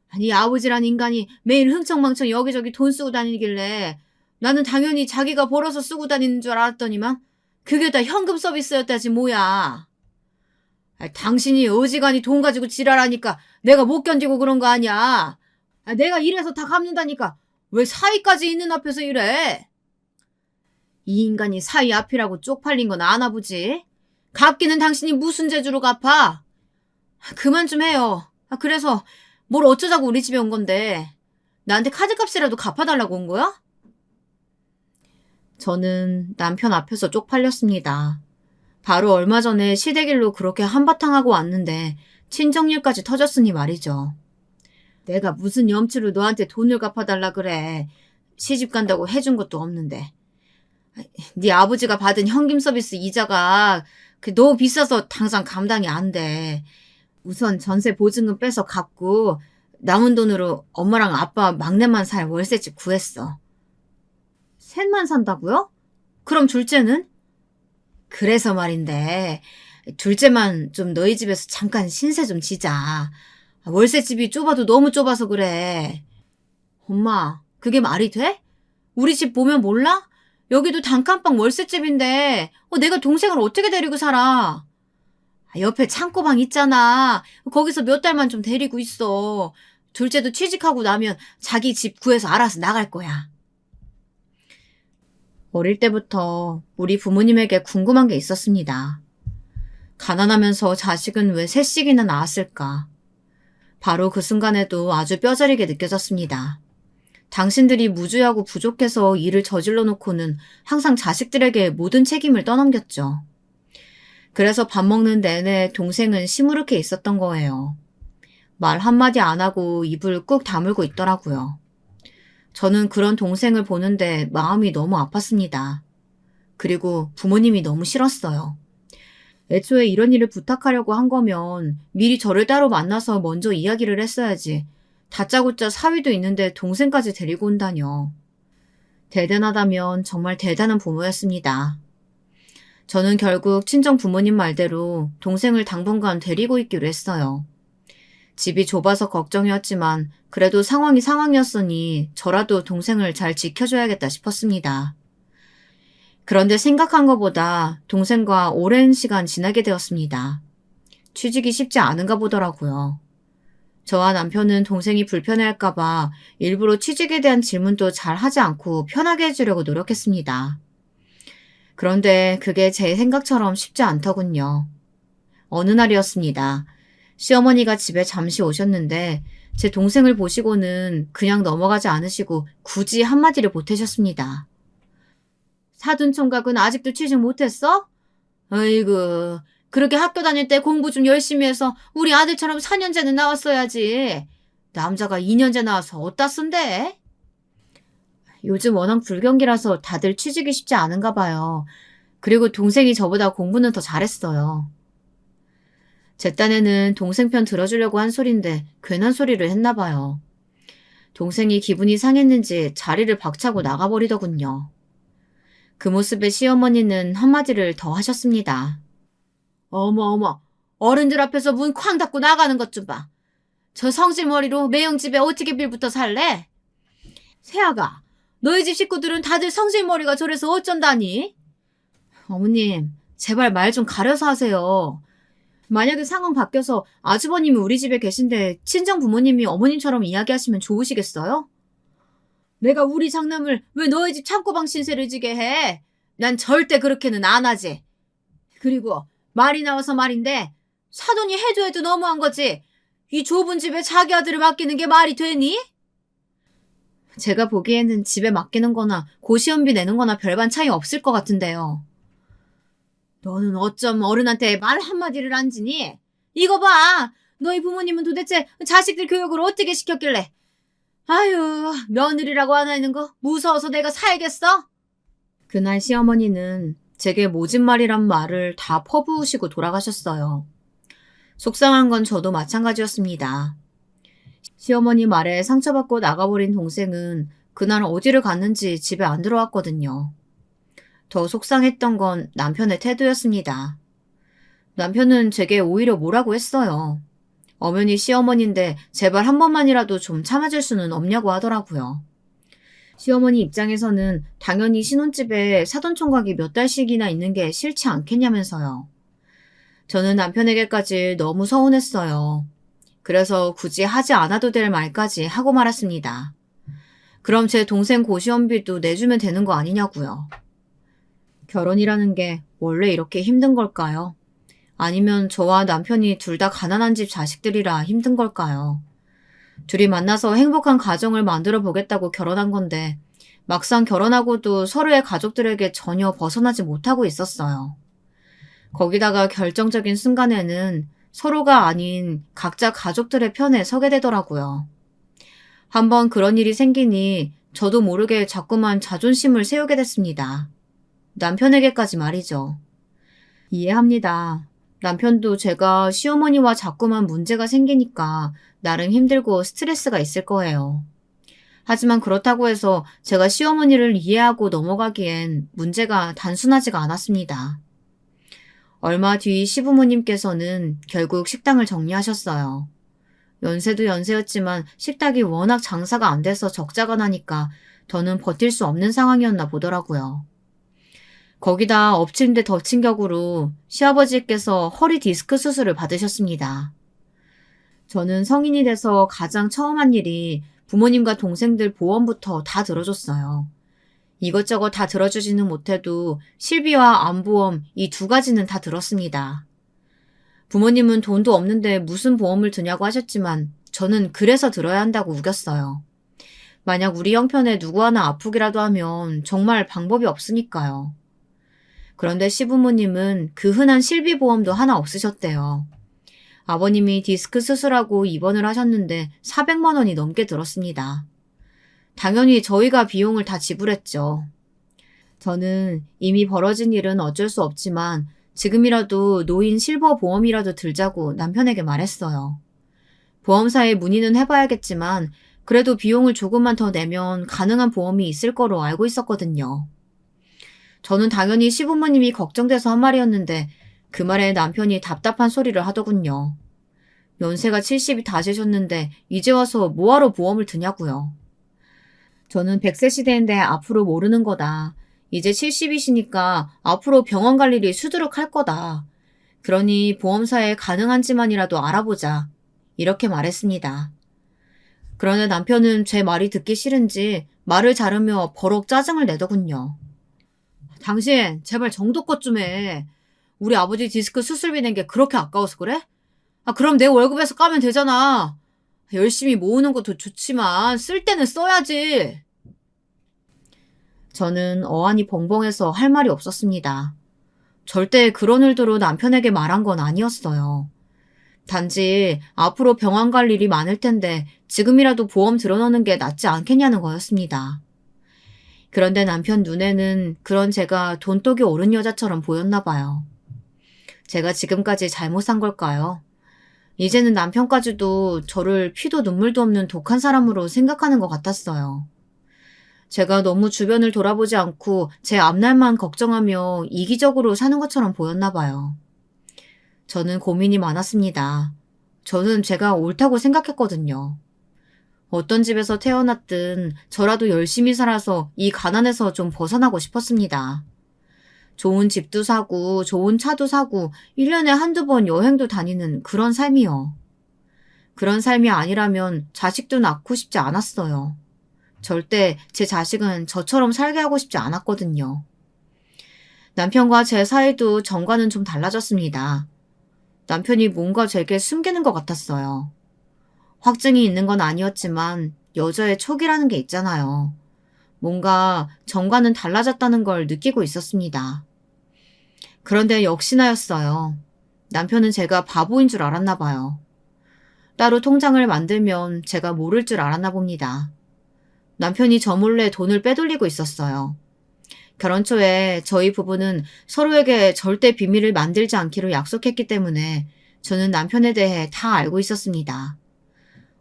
아니 아버지란 인간이 매일 흥청망청 여기저기 돈 쓰고 다니길래 나는 당연히 자기가 벌어서 쓰고 다니는 줄 알았더니만 그게 다 현금 서비스였다지 뭐야. 당신이 어지간히 돈 가지고 지랄하니까 내가 못 견디고 그런 거 아니야. 내가 이래서 다 갚는다니까 왜 사위까지 있는 앞에서 이래? 이 인간이 사위 앞이라고 쪽팔린 건 아나 보지? 갚기는 당신이 무슨 재주로 갚아? 그만 좀 해요. 그래서 뭘 어쩌자고 우리 집에 온 건데 나한테 카드값이라도 갚아달라고 온 거야? 저는 남편 앞에서 쪽팔렸습니다. 바로 얼마 전에 시댁일로 그렇게 한바탕 하고 왔는데 친정일까지 터졌으니 말이죠. 내가 무슨 염치로 너한테 돈을 갚아달라 그래. 시집 간다고 해준 것도 없는데. 네 아버지가 받은 현금 서비스 이자가 너무 비싸서 당장 감당이 안 돼. 우선 전세 보증금 빼서 갚고 남은 돈으로 엄마랑 아빠 막내만 살 월세집 구했어. 셋만 산다고요? 그럼 둘째는? 그래서 말인데 둘째만 좀 너희 집에서 잠깐 신세 좀 지자. 월세집이 좁아도 너무 좁아서 그래. 엄마, 그게 말이 돼? 우리 집 보면 몰라? 여기도 단칸방 월세집인데 내가 동생을 어떻게 데리고 살아? 옆에 창고방 있잖아. 거기서 몇 달만 좀 데리고 있어. 둘째도 취직하고 나면 자기 집 구해서 알아서 나갈 거야. 어릴 때부터 우리 부모님에게 궁금한 게 있었습니다. 가난하면서 자식은 왜 셋씩이나 낳았을까? 바로 그 순간에도 아주 뼈저리게 느껴졌습니다. 당신들이 무주하고 부족해서 일을 저질러 놓고는 항상 자식들에게 모든 책임을 떠넘겼죠. 그래서 밥 먹는 내내 동생은 시무룩해 있었던 거예요. 말 한마디 안 하고 입을 꾹 다물고 있더라고요. 저는 그런 동생을 보는데 마음이 너무 아팠습니다. 그리고 부모님이 너무 싫었어요. 애초에 이런 일을 부탁하려고 한 거면 미리 저를 따로 만나서 먼저 이야기를 했어야지. 다짜고짜 사위도 있는데 동생까지 데리고 온다뇨. 대단하다면 정말 대단한 부모였습니다. 저는 결국 친정 부모님 말대로 동생을 당분간 데리고 있기로 했어요. 집이 좁아서 걱정이었지만 그래도 상황이 상황이었으니 저라도 동생을 잘 지켜줘야겠다 싶었습니다. 그런데 생각한 것보다 동생과 오랜 시간 지나게 되었습니다. 취직이 쉽지 않은가 보더라고요. 저와 남편은 동생이 불편해할까봐 일부러 취직에 대한 질문도 잘 하지 않고 편하게 해주려고 노력했습니다. 그런데 그게 제 생각처럼 쉽지 않더군요. 어느 날이었습니다. 시어머니가 집에 잠시 오셨는데 제 동생을 보시고는 그냥 넘어가지 않으시고 굳이 한마디를 보태셨습니다. 사돈 총각은 아직도 취직 못했어? 어이구, 그렇게 학교 다닐 때 공부 좀 열심히 해서 우리 아들처럼 4년제는 나왔어야지. 남자가 2년제 나와서 어디다 쓴대? 요즘 워낙 불경기라서 다들 취직이 쉽지 않은가 봐요. 그리고 동생이 저보다 공부는 더 잘했어요. 제 딴에는 동생 편 들어주려고 한 소린데 괜한 소리를 했나 봐요. 동생이 기분이 상했는지 자리를 박차고 나가버리더군요. 그 모습에 시어머니는 한마디를 더 하셨습니다. 어머, 어른들 앞에서 문 쾅 닫고 나가는 것 좀 봐. 저 성질머리로 매형집에 어떻게 빌부터 살래? 세아가, 너희 집 식구들은 다들 성질머리가 저래서 어쩐다니? 어머님, 제발 말 좀 가려서 하세요. 만약에 상황 바뀌어서 아주버님이 우리 집에 계신데 친정 부모님이 어머님처럼 이야기하시면 좋으시겠어요? 내가 우리 장남을 왜 너희 집 창고방 신세를 지게 해? 난 절대 그렇게는 안 하지. 그리고 말이 나와서 말인데 사돈이 해도 너무한 거지. 이 좁은 집에 자기 아들을 맡기는 게 말이 되니? 제가 보기에는 집에 맡기는 거나 고시원비 내는 거나 별반 차이 없을 것 같은데요. 너는 어쩜 어른한테 말 한마디를 안 지니? 이거 봐! 너희 부모님은 도대체 자식들 교육을 어떻게 시켰길래? 아유, 며느리라고 하나 있는 거 무서워서 내가 살겠어? 그날 시어머니는 제게 모진말이란 말을 다 퍼부으시고 돌아가셨어요. 속상한 건 저도 마찬가지였습니다. 시어머니 말에 상처받고 나가버린 동생은 그날 어디를 갔는지 집에 안 들어왔거든요. 더 속상했던 건 남편의 태도였습니다. 남편은 제게 오히려 뭐라고 했어요. 엄연히 시어머니인데 제발 한 번만이라도 좀 참아줄 수는 없냐고 하더라고요. 시어머니 입장에서는 당연히 신혼집에 사돈총각이 몇 달씩이나 있는 게 싫지 않겠냐면서요. 저는 남편에게까지 너무 서운했어요. 그래서 굳이 하지 않아도 될 말까지 하고 말았습니다. 그럼 제 동생 고시원비도 내주면 되는 거 아니냐고요. 결혼이라는 게 원래 이렇게 힘든 걸까요? 아니면 저와 남편이 둘 다 가난한 집 자식들이라 힘든 걸까요? 둘이 만나서 행복한 가정을 만들어 보겠다고 결혼한 건데 막상 결혼하고도 서로의 가족들에게 전혀 벗어나지 못하고 있었어요. 거기다가 결정적인 순간에는 서로가 아닌 각자 가족들의 편에 서게 되더라고요. 한번 그런 일이 생기니 저도 모르게 자꾸만 자존심을 세우게 됐습니다. 남편에게까지 말이죠. 이해합니다. 남편도 제가 시어머니와 자꾸만 문제가 생기니까 나름 힘들고 스트레스가 있을 거예요. 하지만 그렇다고 해서 제가 시어머니를 이해하고 넘어가기엔 문제가 단순하지가 않았습니다. 얼마 뒤 시부모님께서는 결국 식당을 정리하셨어요. 연세도 연세였지만 식당이 워낙 장사가 안 돼서 적자가 나니까 더는 버틸 수 없는 상황이었나 보더라고요. 거기다 엎친 데 덮친 격으로 시아버지께서 허리 디스크 수술을 받으셨습니다. 저는 성인이 돼서 가장 처음 한 일이 부모님과 동생들 보험부터 다 들어줬어요. 이것저것 다 들어주지는 못해도 실비와 암보험 이 두 가지는 다 들었습니다. 부모님은 돈도 없는데 무슨 보험을 드냐고 하셨지만 저는 그래서 들어야 한다고 우겼어요. 만약 우리 형편에 누구 하나 아프기라도 하면 정말 방법이 없으니까요. 그런데 시부모님은 그 흔한 실비보험도 하나 없으셨대요. 아버님이 디스크 수술하고 입원을 하셨는데 400만 원이 넘게 들었습니다. 당연히 저희가 비용을 다 지불했죠. 저는 이미 벌어진 일은 어쩔 수 없지만 지금이라도 노인 실버 보험이라도 들자고 남편에게 말했어요. 보험사에 문의는 해봐야겠지만 그래도 비용을 조금만 더 내면 가능한 보험이 있을 거로 알고 있었거든요. 저는 당연히 시부모님이 걱정돼서 한 말이었는데 그 말에 남편이 답답한 소리를 하더군요. 연세가 70이 다 되셨는데 이제 와서 뭐하러 보험을 드냐고요. 저는 100세 시대인데 앞으로 모르는 거다. 이제 70이시니까 앞으로 병원 갈 일이 수두룩할 거다. 그러니 보험사에 가능한지만이라도 알아보자. 이렇게 말했습니다. 그런데 남편은 제 말이 듣기 싫은지 말을 자르며 버럭 짜증을 내더군요. 당신 제발 정도껏 좀 해. 우리 아버지 디스크 수술비 낸 게 그렇게 아까워서 그래? 그럼 내 월급에서 까면 되잖아. 열심히 모으는 것도 좋지만 쓸 때는 써야지. 저는 어안이 벙벙해서 할 말이 없었습니다. 절대 그런 의도로 남편에게 말한 건 아니었어요. 단지 앞으로 병원 갈 일이 많을 텐데 지금이라도 보험 들어놓는 게 낫지 않겠냐는 거였습니다. 그런데 남편 눈에는 그런 제가 돈독이 오른 여자처럼 보였나 봐요. 제가 지금까지 잘못 산 걸까요? 이제는 남편까지도 저를 피도 눈물도 없는 독한 사람으로 생각하는 것 같았어요. 제가 너무 주변을 돌아보지 않고 제 앞날만 걱정하며 이기적으로 사는 것처럼 보였나 봐요. 저는 고민이 많았습니다. 저는 제가 옳다고 생각했거든요. 어떤 집에서 태어났든 저라도 열심히 살아서 이 가난에서 좀 벗어나고 싶었습니다. 좋은 집도 사고 좋은 차도 사고 1년에 한두 번 여행도 다니는 그런 삶이요. 그런 삶이 아니라면 자식도 낳고 싶지 않았어요. 절대 제 자식은 저처럼 살게 하고 싶지 않았거든요. 남편과 제 사이도 전과는 좀 달라졌습니다. 남편이 뭔가 제게 숨기는 것 같았어요. 확증이 있는 건 아니었지만 여자의 촉이라는 게 있잖아요. 뭔가 전과는 달라졌다는 걸 느끼고 있었습니다. 그런데 역시나였어요. 남편은 제가 바보인 줄 알았나 봐요. 따로 통장을 만들면 제가 모를 줄 알았나 봅니다. 남편이 저 몰래 돈을 빼돌리고 있었어요. 결혼 초에 저희 부부는 서로에게 절대 비밀을 만들지 않기로 약속했기 때문에 저는 남편에 대해 다 알고 있었습니다.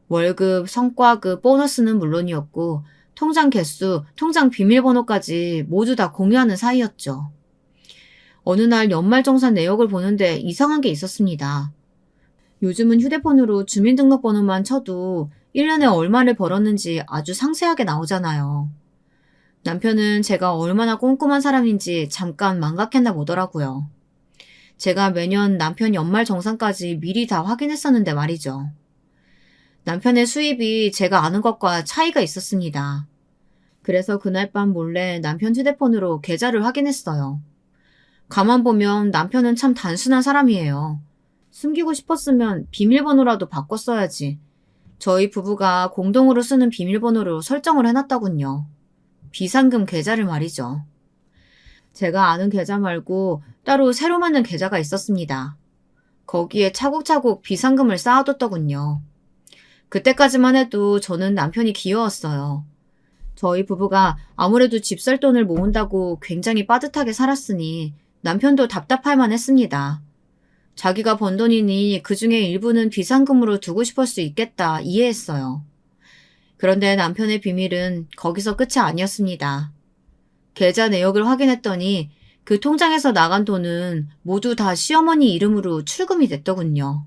월급, 성과급, 보너스는 물론이었고 통장 개수, 통장 비밀번호까지 모두 다 공유하는 사이였죠. 어느 날 연말정산 내역을 보는데 이상한 게 있었습니다. 요즘은 휴대폰으로 주민등록번호만 쳐도 1년에 얼마를 벌었는지 아주 상세하게 나오잖아요. 남편은 제가 얼마나 꼼꼼한 사람인지 잠깐 망각했나 보더라고요. 제가 매년 남편 연말정산까지 미리 다 확인했었는데 말이죠. 남편의 수입이 제가 아는 것과 차이가 있었습니다. 그래서 그날 밤 몰래 남편 휴대폰으로 계좌를 확인했어요. 가만 보면 남편은 참 단순한 사람이에요. 숨기고 싶었으면 비밀번호라도 바꿨어야지. 저희 부부가 공동으로 쓰는 비밀번호로 설정을 해놨더군요. 비상금 계좌를 말이죠. 제가 아는 계좌 말고 따로 새로 만든 계좌가 있었습니다. 거기에 차곡차곡 비상금을 쌓아뒀더군요. 그때까지만 해도 저는 남편이 귀여웠어요. 저희 부부가 아무래도 집 살 돈을 모은다고 굉장히 빠듯하게 살았으니 남편도 답답할 만했습니다. 자기가 번 돈이니 그중에 일부는 비상금으로 두고 싶을 수 있겠다 이해했어요. 그런데 남편의 비밀은 거기서 끝이 아니었습니다. 계좌 내역을 확인했더니 그 통장에서 나간 돈은 모두 다 시어머니 이름으로 출금이 됐더군요.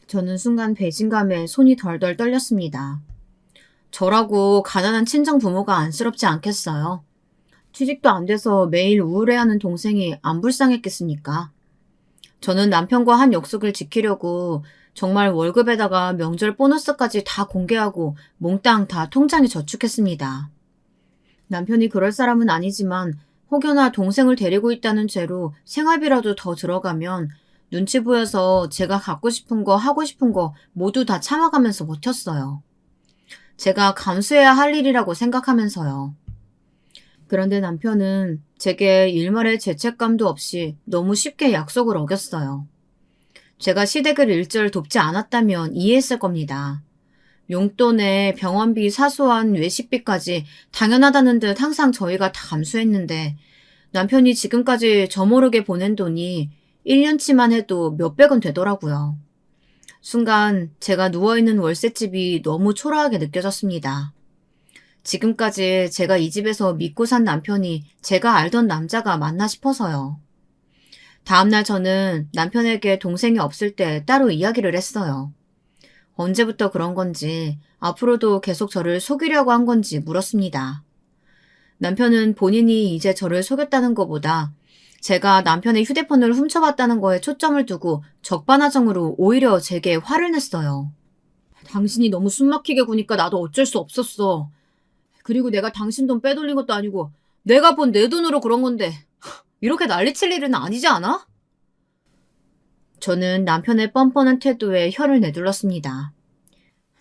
저는 순간 배신감에 손이 덜덜 떨렸습니다. 저라고 가난한 친정 부모가 안쓰럽지 않겠어요? 취직도 안 돼서 매일 우울해하는 동생이 안 불쌍했겠습니까? 저는 남편과 한 약속을 지키려고 정말 월급에다가 명절 보너스까지 다 공개하고 몽땅 다 통장에 저축했습니다. 남편이 그럴 사람은 아니지만 혹여나 동생을 데리고 있다는 죄로 생활비라도 더 들어가면 눈치 보여서 제가 갖고 싶은 거 하고 싶은 거 모두 다 참아가면서 버텼어요. 제가 감수해야 할 일이라고 생각하면서요. 그런데 남편은 제게 일말의 죄책감도 없이 너무 쉽게 약속을 어겼어요. 제가 시댁을 일절 돕지 않았다면 이해했을 겁니다. 용돈에 병원비, 사소한 외식비까지 당연하다는 듯 항상 저희가 다 감수했는데 남편이 지금까지 저 모르게 보낸 돈이 1년치만 해도 몇백은 되더라고요. 순간 제가 누워있는 월세집이 너무 초라하게 느껴졌습니다. 지금까지 제가 이 집에서 믿고 산 남편이 제가 알던 남자가 맞나 싶어서요. 다음날 저는 남편에게 동생이 없을 때 따로 이야기를 했어요. 언제부터 그런 건지, 앞으로도 계속 저를 속이려고 한 건지 물었습니다. 남편은 본인이 이제 저를 속였다는 것보다 제가 남편의 휴대폰을 훔쳐봤다는 거에 초점을 두고 적반하장으로 오히려 제게 화를 냈어요. 당신이 너무 숨막히게 구니까 나도 어쩔 수 없었어. 그리고 내가 당신 돈 빼돌린 것도 아니고 내가 본 내 돈으로 그런 건데 이렇게 난리칠 일은 아니지 않아? 저는 남편의 뻔뻔한 태도에 혀를 내둘렀습니다.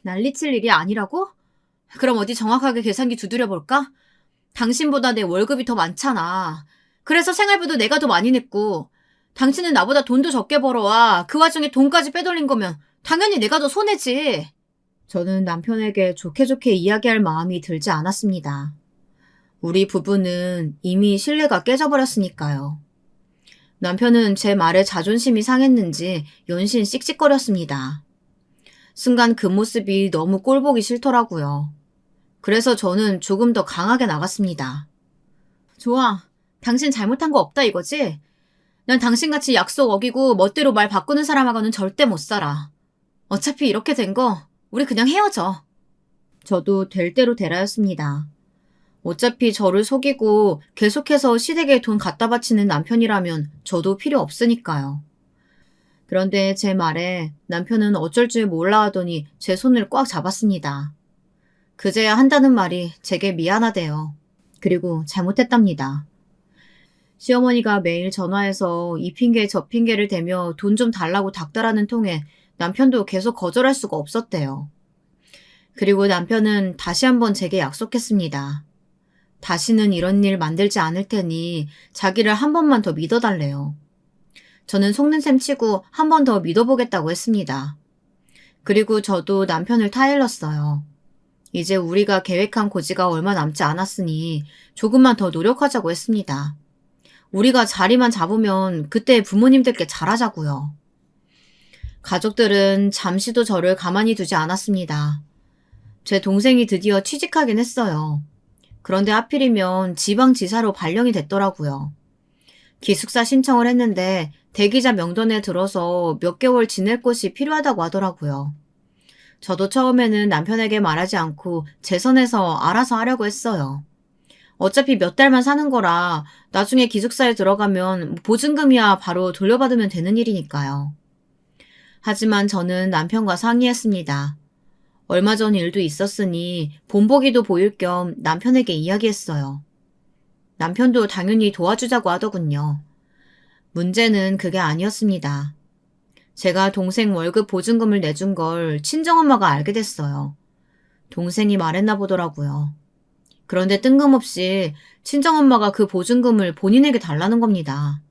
난리칠 일이 아니라고? 그럼 어디 정확하게 계산기 두드려볼까? 당신보다 내 월급이 더 많잖아. 그래서 생활비도 내가 더 많이 냈고 당신은 나보다 돈도 적게 벌어와 그 와중에 돈까지 빼돌린 거면 당연히 내가 더 손해지. 저는 남편에게 좋게 좋게 이야기할 마음이 들지 않았습니다. 우리 부부는 이미 신뢰가 깨져버렸으니까요. 남편은 제 말에 자존심이 상했는지 연신 씩씩거렸습니다. 순간 그 모습이 너무 꼴보기 싫더라고요. 그래서 저는 조금 더 강하게 나갔습니다. 좋아. 당신 잘못한 거 없다 이거지? 난 당신같이 약속 어기고 멋대로 말 바꾸는 사람하고는 절대 못 살아. 어차피 이렇게 된 거 우리 그냥 헤어져. 저도 될 대로 되라였습니다. 어차피 저를 속이고 계속해서 시댁에 돈 갖다 바치는 남편이라면 저도 필요 없으니까요. 그런데 제 말에 남편은 어쩔 줄 몰라 하더니 제 손을 꽉 잡았습니다. 그제야 한다는 말이 제게 미안하대요. 그리고 잘못했답니다. 시어머니가 매일 전화해서 이 핑계 저 핑계를 대며 돈 좀 달라고 닥달하는 통에 남편도 계속 거절할 수가 없었대요. 그리고 남편은 다시 한번 제게 약속했습니다. 다시는 이런 일 만들지 않을 테니 자기를 한 번만 더 믿어달래요. 저는 속는 셈 치고 한 번 더 믿어보겠다고 했습니다. 그리고 저도 남편을 타일렀어요. 이제 우리가 계획한 고지가 얼마 남지 않았으니 조금만 더 노력하자고 했습니다. 우리가 자리만 잡으면 그때 부모님들께 잘하자고요. 가족들은 잠시도 저를 가만히 두지 않았습니다. 제 동생이 드디어 취직하긴 했어요. 그런데 하필이면 지방지사로 발령이 됐더라고요. 기숙사 신청을 했는데 대기자 명단에 들어서 몇 개월 지낼 곳이 필요하다고 하더라고요. 저도 처음에는 남편에게 말하지 않고 제 선에서 알아서 하려고 했어요. 어차피 몇 달만 사는 거라 나중에 기숙사에 들어가면 보증금이야 바로 돌려받으면 되는 일이니까요. 하지만 저는 남편과 상의했습니다. 얼마 전 일도 있었으니 본보기도 보일 겸 남편에게 이야기했어요. 남편도 당연히 도와주자고 하더군요. 문제는 그게 아니었습니다. 제가 동생 월급 보증금을 내준 걸 친정엄마가 알게 됐어요. 동생이 말했나 보더라고요. 그런데 뜬금없이 친정엄마가 그 보증금을 본인에게 달라는 겁니다.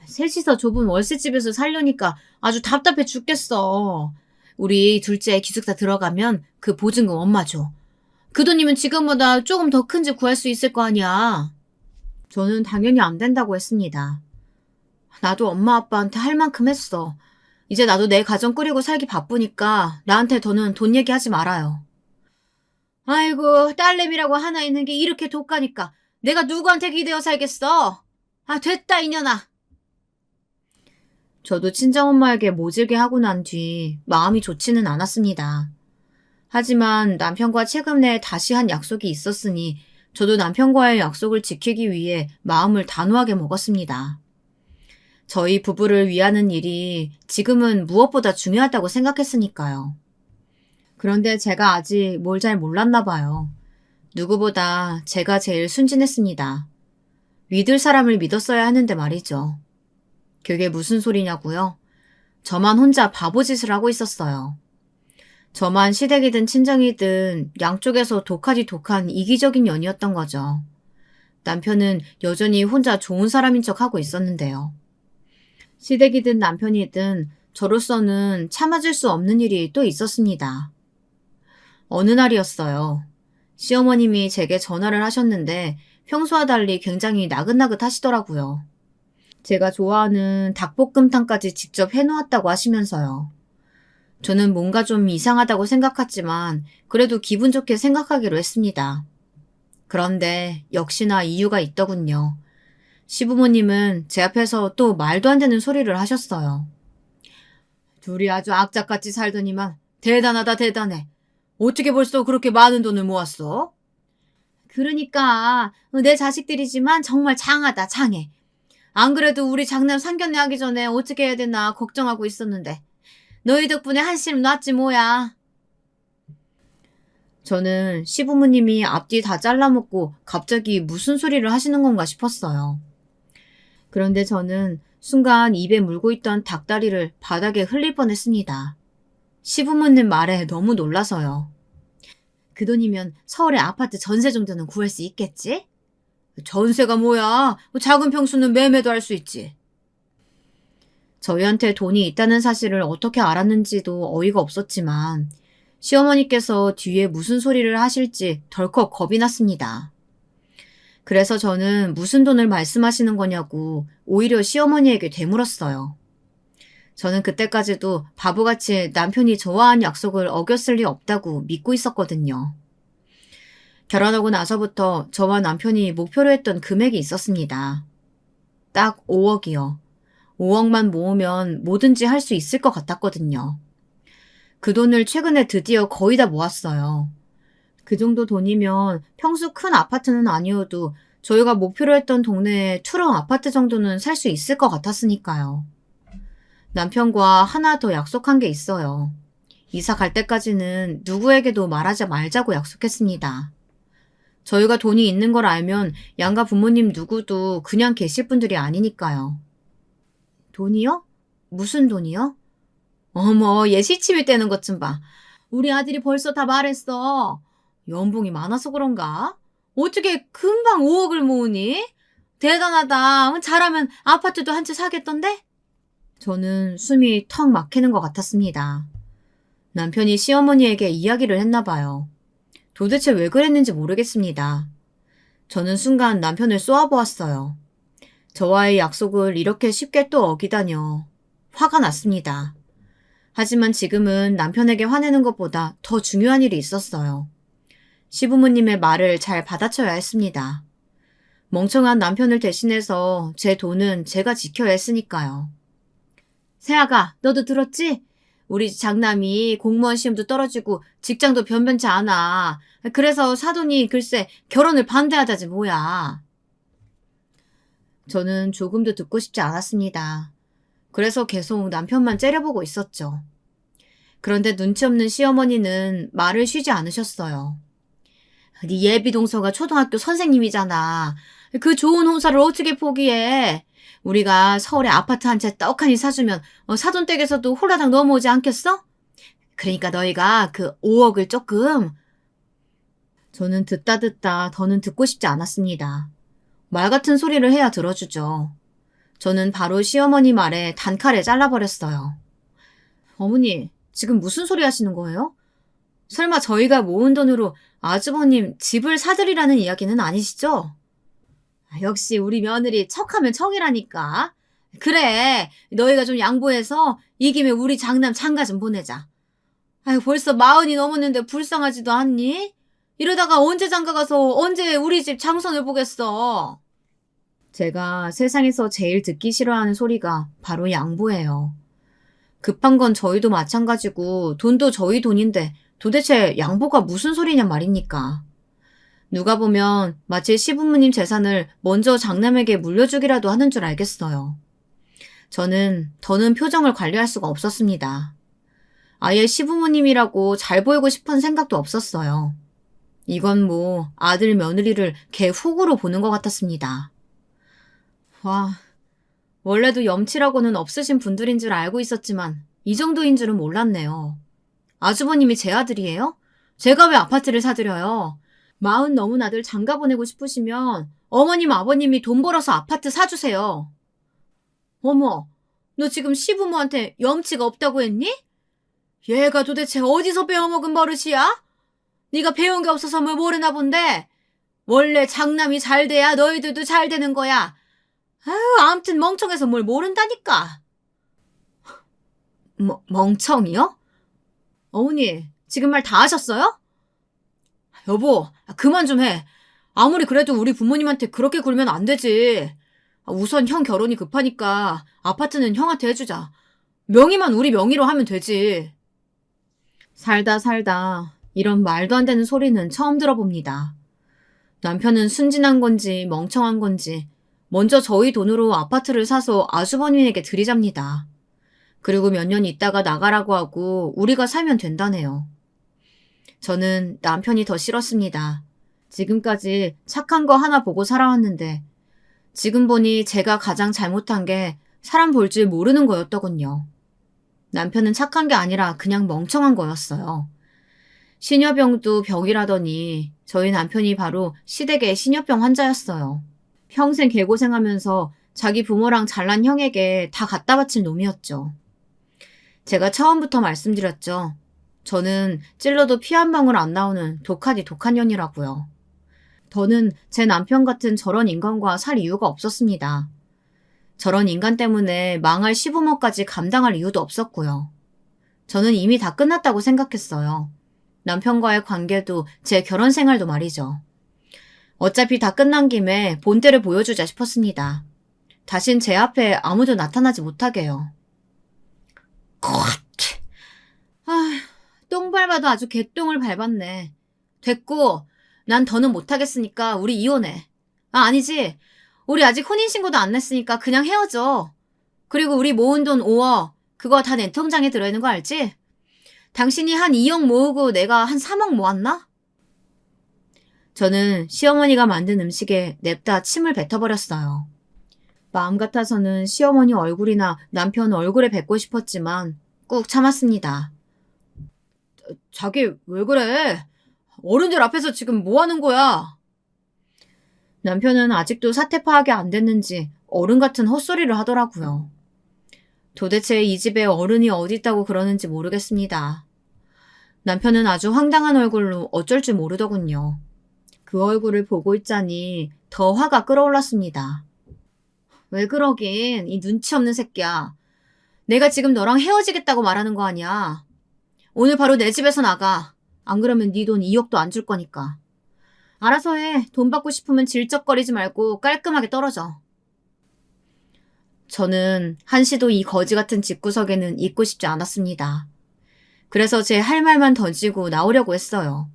셋이서 좁은 월세집에서 살려니까 아주 답답해 죽겠어. 우리 둘째 기숙사 들어가면 그 보증금 엄마 줘. 그 돈이면 지금보다 조금 더 큰 집 구할 수 있을 거 아니야. 저는 당연히 안 된다고 했습니다. 나도 엄마 아빠한테 할 만큼 했어. 이제 나도 내 가정 꾸리고 살기 바쁘니까 나한테 더는 돈 얘기하지 말아요. 아이고, 딸내미라고 하나 있는 게 이렇게 독하니까 내가 누구한테 기대어 살겠어? 아, 됐다, 이년아. 저도 친정엄마에게 모질게 하고 난 뒤 마음이 좋지는 않았습니다. 하지만 남편과 최근 내 다시 한 약속이 있었으니 저도 남편과의 약속을 지키기 위해 마음을 단호하게 먹었습니다. 저희 부부를 위하는 일이 지금은 무엇보다 중요하다고 생각했으니까요. 그런데 제가 아직 뭘 잘 몰랐나 봐요. 누구보다 제가 제일 순진했습니다. 믿을 사람을 믿었어야 하는데 말이죠. 그게 무슨 소리냐고요? 저만 혼자 바보짓을 하고 있었어요. 저만 시댁이든 친정이든 양쪽에서 독하디 독한 이기적인 년이었던 거죠. 남편은 여전히 혼자 좋은 사람인 척 하고 있었는데요. 시댁이든 남편이든 저로서는 참아줄 수 없는 일이 또 있었습니다. 어느 날이었어요. 시어머님이 제게 전화를 하셨는데 평소와 달리 굉장히 나긋나긋 하시더라고요. 제가 좋아하는 닭볶음탕까지 직접 해놓았다고 하시면서요. 저는 뭔가 좀 이상하다고 생각했지만 그래도 기분 좋게 생각하기로 했습니다. 그런데 역시나 이유가 있더군요. 시부모님은 제 앞에서 또 말도 안 되는 소리를 하셨어요. 둘이 아주 악착같이 살더니만 대단하다 대단해. 어떻게 벌써 그렇게 많은 돈을 모았어? 그러니까 내 자식들이지만 정말 장하다 장해. 안 그래도 우리 장남 상견례 하기 전에 어떻게 해야 되나 걱정하고 있었는데 너희 덕분에 한심 놨지 뭐야. 저는 시부모님이 앞뒤 다 잘라먹고 갑자기 무슨 소리를 하시는 건가 싶었어요. 그런데 저는 순간 입에 물고 있던 닭다리를 바닥에 흘릴 뻔했습니다. 시부모님 말에 너무 놀라서요. 그 돈이면 서울의 아파트 전세 정도는 구할 수 있겠지? 전세가 뭐야? 작은 평수는 매매도 할 수 있지. 저희한테 돈이 있다는 사실을 어떻게 알았는지도 어이가 없었지만 시어머니께서 뒤에 무슨 소리를 하실지 덜컥 겁이 났습니다. 그래서 저는 무슨 돈을 말씀하시는 거냐고 오히려 시어머니에게 되물었어요. 저는 그때까지도 바보같이 남편이 저와 한 약속을 어겼을 리 없다고 믿고 있었거든요. 결혼하고 나서부터 저와 남편이 목표로 했던 금액이 있었습니다. 딱 5억이요. 5억만 모으면 뭐든지 할 수 있을 것 같았거든요. 그 돈을 최근에 드디어 거의 다 모았어요. 그 정도 돈이면 평수 큰 아파트는 아니어도 저희가 목표로 했던 동네에 투룸 아파트 정도는 살 수 있을 것 같았으니까요. 남편과 하나 더 약속한 게 있어요. 이사 갈 때까지는 누구에게도 말하지 말자고 약속했습니다. 저희가 돈이 있는 걸 알면 양가 부모님 누구도 그냥 계실 분들이 아니니까요. 돈이요? 무슨 돈이요? 어머, 얘 시치미 떼는 것 좀 봐. 우리 아들이 벌써 다 말했어. 연봉이 많아서 그런가? 어떻게 금방 5억을 모으니? 대단하다. 잘하면 아파트도 한 채 사겠던데? 저는 숨이 턱 막히는 것 같았습니다. 남편이 시어머니에게 이야기를 했나 봐요. 도대체 왜 그랬는지 모르겠습니다. 저는 순간 남편을 쏘아보았어요. 저와의 약속을 이렇게 쉽게 또 어기다뇨. 화가 났습니다. 하지만 지금은 남편에게 화내는 것보다 더 중요한 일이 있었어요. 시부모님의 말을 잘 받아쳐야 했습니다. 멍청한 남편을 대신해서 제 돈은 제가 지켜야 했으니까요. 세아가, 너도 들었지? 우리 장남이 공무원 시험도 떨어지고 직장도 변변치 않아. 그래서 사돈이 글쎄 결혼을 반대하다지 뭐야. 저는 조금도 듣고 싶지 않았습니다. 그래서 계속 남편만 째려보고 있었죠. 그런데 눈치 없는 시어머니는 말을 쉬지 않으셨어요. 네 예비동서가 초등학교 선생님이잖아. 그 좋은 홍사를 어떻게 포기해? 우리가 서울에 아파트 한 채 떡하니 사주면 사돈댁에서도 홀라당 넘어오지 않겠어? 그러니까 너희가 그 5억을 조금... 저는 듣다 더는 듣고 싶지 않았습니다. 말 같은 소리를 해야 들어주죠. 저는 바로 시어머니 말에 단칼에 잘라버렸어요. 어머니, 지금 무슨 소리 하시는 거예요? 설마 저희가 모은 돈으로 아주버님 집을 사드리라는 이야기는 아니시죠? 역시 우리 며느리 척하면 척이라니까. 그래, 너희가 좀 양보해서 이 김에 우리 장남 장가 좀 보내자. 아유, 벌써 40이 넘었는데 불쌍하지도 않니? 이러다가 언제 장가 가서 언제 우리 집 장선을 보겠어? 제가 세상에서 제일 듣기 싫어하는 소리가 바로 양보예요. 급한 건 저희도 마찬가지고 돈도 저희 돈인데 도대체 양보가 무슨 소리냐 말입니까? 누가 보면 마치 시부모님 재산을 먼저 장남에게 물려주기라도 하는 줄 알겠어요. 저는 더는 표정을 관리할 수가 없었습니다. 아예 시부모님이라고 잘 보이고 싶은 생각도 없었어요. 이건 뭐 아들 며느리를 개 훅으로 보는 것 같았습니다. 와, 원래도 염치라고는 없으신 분들인 줄 알고 있었지만 이 정도인 줄은 몰랐네요. 아주버님이 제 아들이에요? 제가 왜 아파트를 사드려요? 40 넘은 아들 장가 보내고 싶으시면 어머님 아버님이 돈 벌어서 아파트 사주세요. 어머, 너 지금 시부모한테 염치가 없다고 했니? 얘가 도대체 어디서 배워먹은 버릇이야? 네가 배운 게 없어서 뭘 모르나 본데 원래 장남이 잘 돼야 너희들도 잘 되는 거야. 아유, 아무튼 멍청해서 뭘 모른다니까. 멍청이요? 어머니, 지금 말 다 하셨어요? 여보, 그만 좀 해. 아무리 그래도 우리 부모님한테 그렇게 굴면 안 되지. 우선 형 결혼이 급하니까 아파트는 형한테 해주자. 명의만 우리 명의로 하면 되지. 살다 이런 말도 안 되는 소리는 처음 들어봅니다. 남편은 순진한 건지 멍청한 건지 먼저 저희 돈으로 아파트를 사서 아주버님에게 드리잡니다. 그리고 몇 년 있다가 나가라고 하고 우리가 살면 된다네요. 저는 남편이 더 싫었습니다. 지금까지 착한 거 하나 보고 살아왔는데 지금 보니 제가 가장 잘못한 게 사람 볼 줄 모르는 거였더군요. 남편은 착한 게 아니라 그냥 멍청한 거였어요. 신여병도 병이라더니 저희 남편이 바로 시댁의 신여병 환자였어요. 평생 개고생하면서 자기 부모랑 잘난 형에게 다 갖다 바칠 놈이었죠. 제가 처음부터 말씀드렸죠. 저는 찔러도 피 한 방울 안 나오는 독하디 독한 년이라고요. 더는 제 남편 같은 저런 인간과 살 이유가 없었습니다. 저런 인간 때문에 망할 시부모까지 감당할 이유도 없었고요. 저는 이미 다 끝났다고 생각했어요. 남편과의 관계도 제 결혼 생활도 말이죠. 어차피 다 끝난 김에 본때를 보여주자 싶었습니다. 다신 제 앞에 아무도 나타나지 못하게요. 똥 밟아도 아주 개똥을 밟았네. 됐고, 난 더는 못하겠으니까 우리 이혼해. 아니지. 우리 아직 혼인신고도 안 냈으니까 그냥 헤어져. 그리고 우리 모은 돈 5억, 그거 다 내 통장에 들어있는 거 알지? 당신이 한 2억 모으고 내가 한 3억 모았나? 저는 시어머니가 만든 음식에 냅다 침을 뱉어버렸어요. 마음 같아서는 시어머니 얼굴이나 남편 얼굴에 뱉고 싶었지만 꾹 참았습니다. 자기 왜 그래? 어른들 앞에서 지금 뭐 하는 거야? 남편은 아직도 사태 파악이 안 됐는지 어른 같은 헛소리를 하더라고요. 도대체 이 집에 어른이 어디 있다고 그러는지 모르겠습니다. 남편은 아주 황당한 얼굴로 어쩔 줄 모르더군요. 그 얼굴을 보고 있자니 더 화가 끓어올랐습니다. 왜 그러긴, 이 눈치 없는 새끼야. 내가 지금 너랑 헤어지겠다고 말하는 거 아니야. 오늘 바로 내 집에서 나가. 안 그러면 네 돈 2억도 안 줄 거니까. 알아서 해. 돈 받고 싶으면 질척거리지 말고 깔끔하게 떨어져. 저는 한시도 이 거지 같은 집구석에는 있고 싶지 않았습니다. 그래서 제 할 말만 던지고 나오려고 했어요.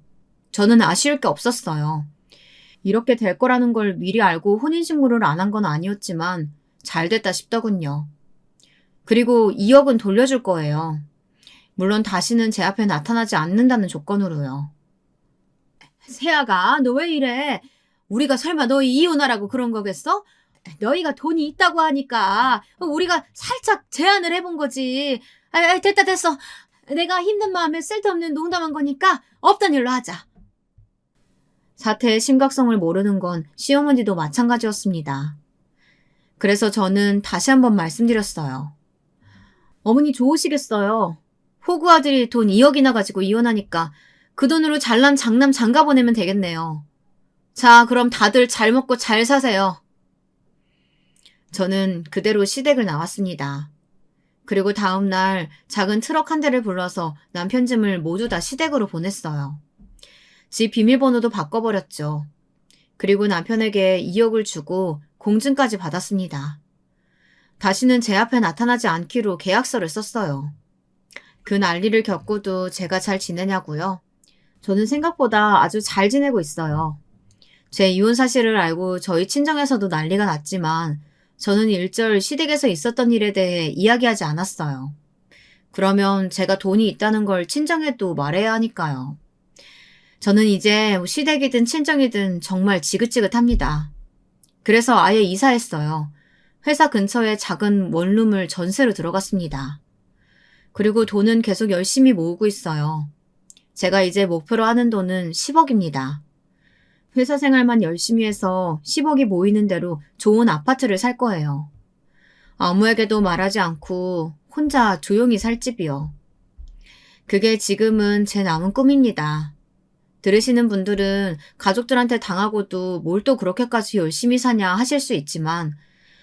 저는 아쉬울 게 없었어요. 이렇게 될 거라는 걸 미리 알고 혼인신고를 안 한 건 아니었지만 잘 됐다 싶더군요. 그리고 2억은 돌려줄 거예요. 물론 다시는 제 앞에 나타나지 않는다는 조건으로요. 세아가, 너 왜 이래? 우리가 설마 너희 이혼하라고 그런 거겠어? 너희가 돈이 있다고 하니까 우리가 살짝 제안을 해본 거지. 됐어. 내가 힘든 마음에 쓸데없는 농담한 거니까 없던 일로 하자. 사태의 심각성을 모르는 건 시어머니도 마찬가지였습니다. 그래서 저는 다시 한번 말씀드렸어요. 어머니 좋으시겠어요. 호구 아들이 돈 2억이나 가지고 이혼하니까 그 돈으로 잘난 장남 장가 보내면 되겠네요. 자, 그럼 다들 잘 먹고 잘 사세요. 저는 그대로 시댁을 나왔습니다. 그리고 다음 날 작은 트럭 한 대를 불러서 남편 짐을 모두 다 시댁으로 보냈어요. 집 비밀번호도 바꿔버렸죠. 그리고 남편에게 2억을 주고 공증까지 받았습니다. 다시는 제 앞에 나타나지 않기로 계약서를 썼어요. 그 난리를 겪고도 제가 잘 지내냐고요? 저는 생각보다 아주 잘 지내고 있어요. 제 이혼 사실을 알고 저희 친정에서도 난리가 났지만 저는 일절 시댁에서 있었던 일에 대해 이야기하지 않았어요. 그러면 제가 돈이 있다는 걸 친정에도 말해야 하니까요. 저는 이제 시댁이든 친정이든 정말 지긋지긋합니다. 그래서 아예 이사했어요. 회사 근처에 작은 원룸을 전세로 들어갔습니다. 그리고 돈은 계속 열심히 모으고 있어요. 제가 이제 목표로 하는 돈은 10억입니다. 회사 생활만 열심히 해서 10억이 모이는 대로 좋은 아파트를 살 거예요. 아무에게도 말하지 않고 혼자 조용히 살 집이요. 그게 지금은 제 남은 꿈입니다. 들으시는 분들은 가족들한테 당하고도 뭘 또 그렇게까지 열심히 사냐 하실 수 있지만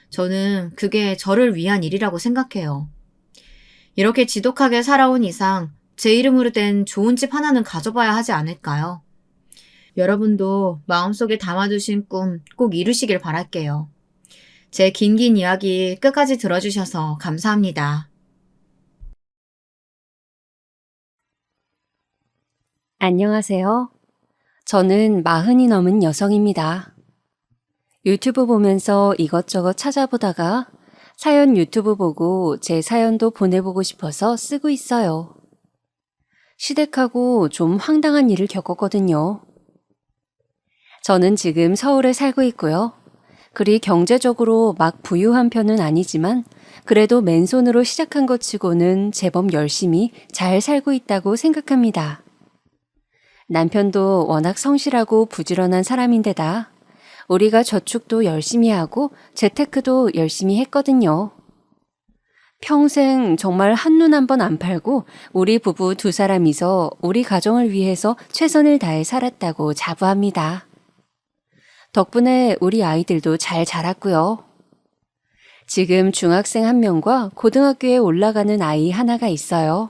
저는 그게 저를 위한 일이라고 생각해요. 이렇게 지독하게 살아온 이상 제 이름으로 된 좋은 집 하나는 가져봐야 하지 않을까요? 여러분도 마음속에 담아두신 꿈 꼭 이루시길 바랄게요. 제 긴긴 이야기 끝까지 들어주셔서 감사합니다. 안녕하세요. 저는 40이 넘은 여성입니다. 유튜브 보면서 이것저것 찾아보다가 사연 유튜브 보고 제 사연도 보내보고 싶어서 쓰고 있어요. 시댁하고 좀 황당한 일을 겪었거든요. 저는 지금 서울에 살고 있고요. 그리 경제적으로 막 부유한 편은 아니지만 그래도 맨손으로 시작한 것 치고는 제법 열심히 잘 살고 있다고 생각합니다. 남편도 워낙 성실하고 부지런한 사람인데다 우리가 저축도 열심히 하고 재테크도 열심히 했거든요. 평생 정말 한눈 한 번 안 팔고 우리 부부 두 사람이서 우리 가정을 위해서 최선을 다해 살았다고 자부합니다. 덕분에 우리 아이들도 잘 자랐고요. 지금 중학생 한 명과 고등학교에 올라가는 아이 하나가 있어요.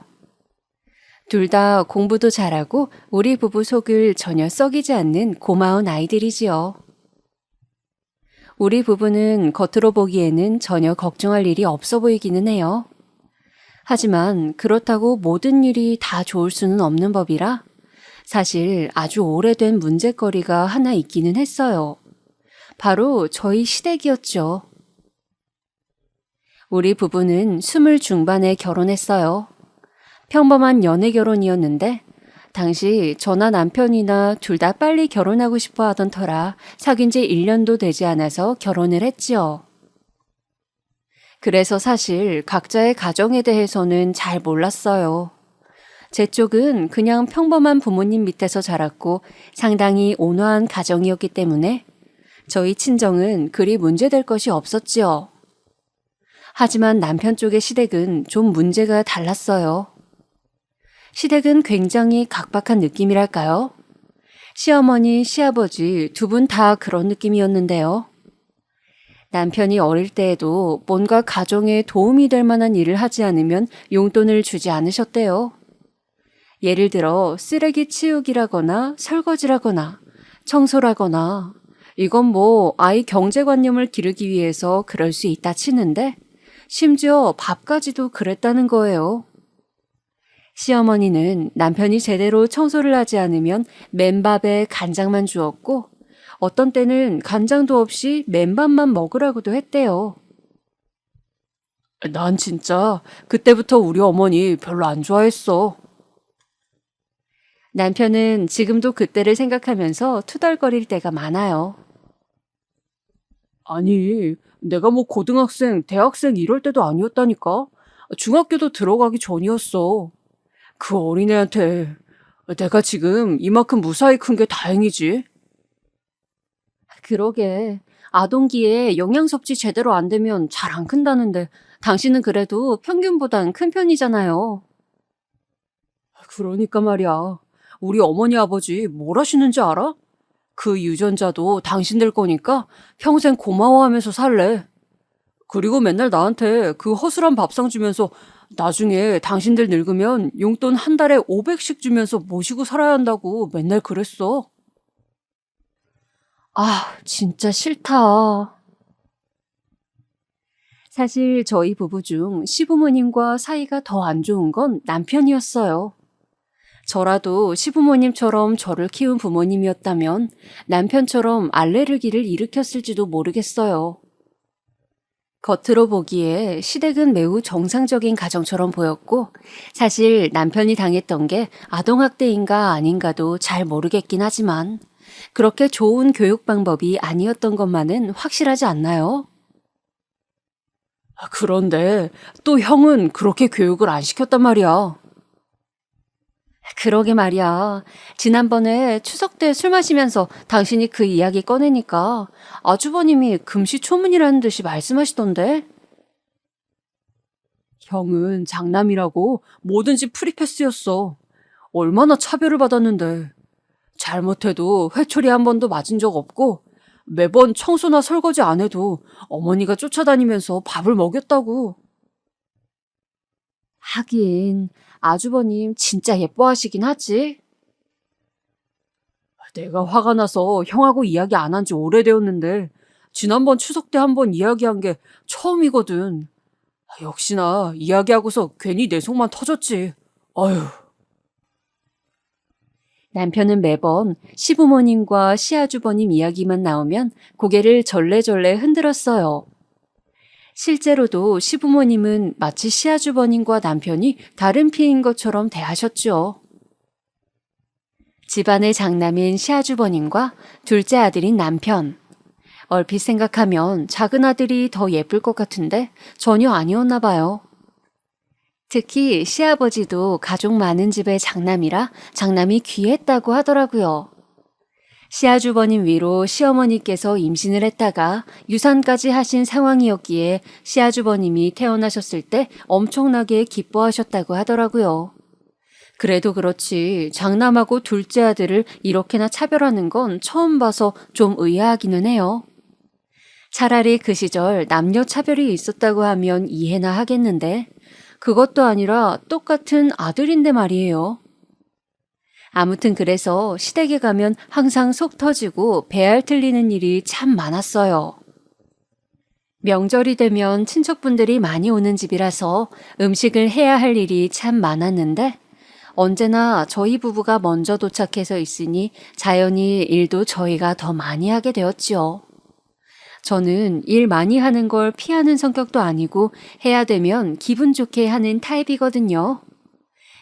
둘 다 공부도 잘하고 우리 부부 속을 전혀 썩이지 않는 고마운 아이들이지요. 우리 부부는 겉으로 보기에는 전혀 걱정할 일이 없어 보이기는 해요. 하지만 그렇다고 모든 일이 다 좋을 수는 없는 법이라 사실 아주 오래된 문제거리가 하나 있기는 했어요. 바로 저희 시댁이었죠. 우리 부부는 20 중반에 결혼했어요. 평범한 연애 결혼이었는데 당시 저나 남편이나 둘 다 빨리 결혼하고 싶어 하던 터라 사귄 지 1년도 되지 않아서 결혼을 했지요. 그래서 사실 각자의 가정에 대해서는 잘 몰랐어요. 제 쪽은 그냥 평범한 부모님 밑에서 자랐고 상당히 온화한 가정이었기 때문에 저희 친정은 그리 문제될 것이 없었지요. 하지만 남편 쪽의 시댁은 좀 문제가 달랐어요. 시댁은 굉장히 각박한 느낌이랄까요? 시어머니, 시아버지 두 분 다 그런 느낌이었는데요. 남편이 어릴 때에도 뭔가 가정에 도움이 될 만한 일을 하지 않으면 용돈을 주지 않으셨대요. 예를 들어 쓰레기 치우기라거나 설거지라거나 청소라거나 이건 뭐 아이 경제관념을 기르기 위해서 그럴 수 있다 치는데 심지어 밥까지도 그랬다는 거예요. 시어머니는 남편이 제대로 청소를 하지 않으면 맨밥에 간장만 주었고 어떤 때는 간장도 없이 맨밥만 먹으라고도 했대요. 난 진짜 그때부터 우리 어머니 별로 안 좋아했어. 남편은 지금도 그때를 생각하면서 투덜거릴 때가 많아요. 아니, 내가 뭐 고등학생, 대학생 이럴 때도 아니었다니까. 중학교도 들어가기 전이었어. 그 어린애한테 내가 지금 이만큼 무사히 큰 게 다행이지. 그러게. 아동기에 영양 섭취 제대로 안 되면 잘 안 큰다는데 당신은 그래도 평균보단 큰 편이잖아요. 그러니까 말이야. 우리 어머니 아버지 뭘 하시는지 알아? 그 유전자도 당신들 거니까 평생 고마워하면서 살래. 그리고 맨날 나한테 그 허술한 밥상 주면서 나중에 당신들 늙으면 용돈 한 달에 500씩 주면서 모시고 살아야 한다고 맨날 그랬어. 아, 진짜 싫다. 사실 저희 부부 중 시부모님과 사이가 더 안 좋은 건 남편이었어요. 저라도 시부모님처럼 저를 키운 부모님이었다면 남편처럼 알레르기를 일으켰을지도 모르겠어요. 겉으로 보기에 시댁은 매우 정상적인 가정처럼 보였고, 사실 남편이 당했던 게 아동학대인가 아닌가도 잘 모르겠긴 하지만, 그렇게 좋은 교육 방법이 아니었던 것만은 확실하지 않나요? 그런데 또 형은 그렇게 교육을 안 시켰단 말이야. 그러게 말이야. 지난번에 추석 때 술 마시면서 당신이 그 이야기 꺼내니까 아주버님이 금시초문이라는 듯이 말씀하시던데. 형은 장남이라고 뭐든지 프리패스였어. 얼마나 차별을 받았는데. 잘못해도 회초리 한 번도 맞은 적 없고 매번 청소나 설거지 안 해도 어머니가 쫓아다니면서 밥을 먹였다고. 하긴 아주버님 진짜 예뻐하시긴 하지. 내가 화가 나서 형하고 이야기 안 한 지 오래되었는데 지난번 추석 때 한 번 이야기한 게 처음이거든. 역시나 이야기하고서 괜히 내 속만 터졌지. 어휴. 남편은 매번 시부모님과 시아주버님 이야기만 나오면 고개를 절레절레 흔들었어요. 실제로도 시부모님은 마치 시아주버님과 남편이 다른 피인 것처럼 대하셨죠. 집안의 장남인 시아주버님과 둘째 아들인 남편. 얼핏 생각하면 작은 아들이 더 예쁠 것 같은데 전혀 아니었나 봐요. 특히 시아버지도 가족 많은 집의 장남이라 장남이 귀했다고 하더라고요. 시아주버님 위로 시어머니께서 임신을 했다가 유산까지 하신 상황이었기에 시아주버님이 태어나셨을 때 엄청나게 기뻐하셨다고 하더라고요. 그래도 그렇지 장남하고 둘째 아들을 이렇게나 차별하는 건 처음 봐서 좀 의아하기는 해요. 차라리 그 시절 남녀 차별이 있었다고 하면 이해나 하겠는데 그것도 아니라 똑같은 아들인데 말이에요. 아무튼 그래서 시댁에 가면 항상 속 터지고 배알 틀리는 일이 참 많았어요. 명절이 되면 친척분들이 많이 오는 집이라서 음식을 해야 할 일이 참 많았는데 언제나 저희 부부가 먼저 도착해서 있으니 자연히 일도 저희가 더 많이 하게 되었지요. 저는 일 많이 하는 걸 피하는 성격도 아니고 해야 되면 기분 좋게 하는 타입이거든요.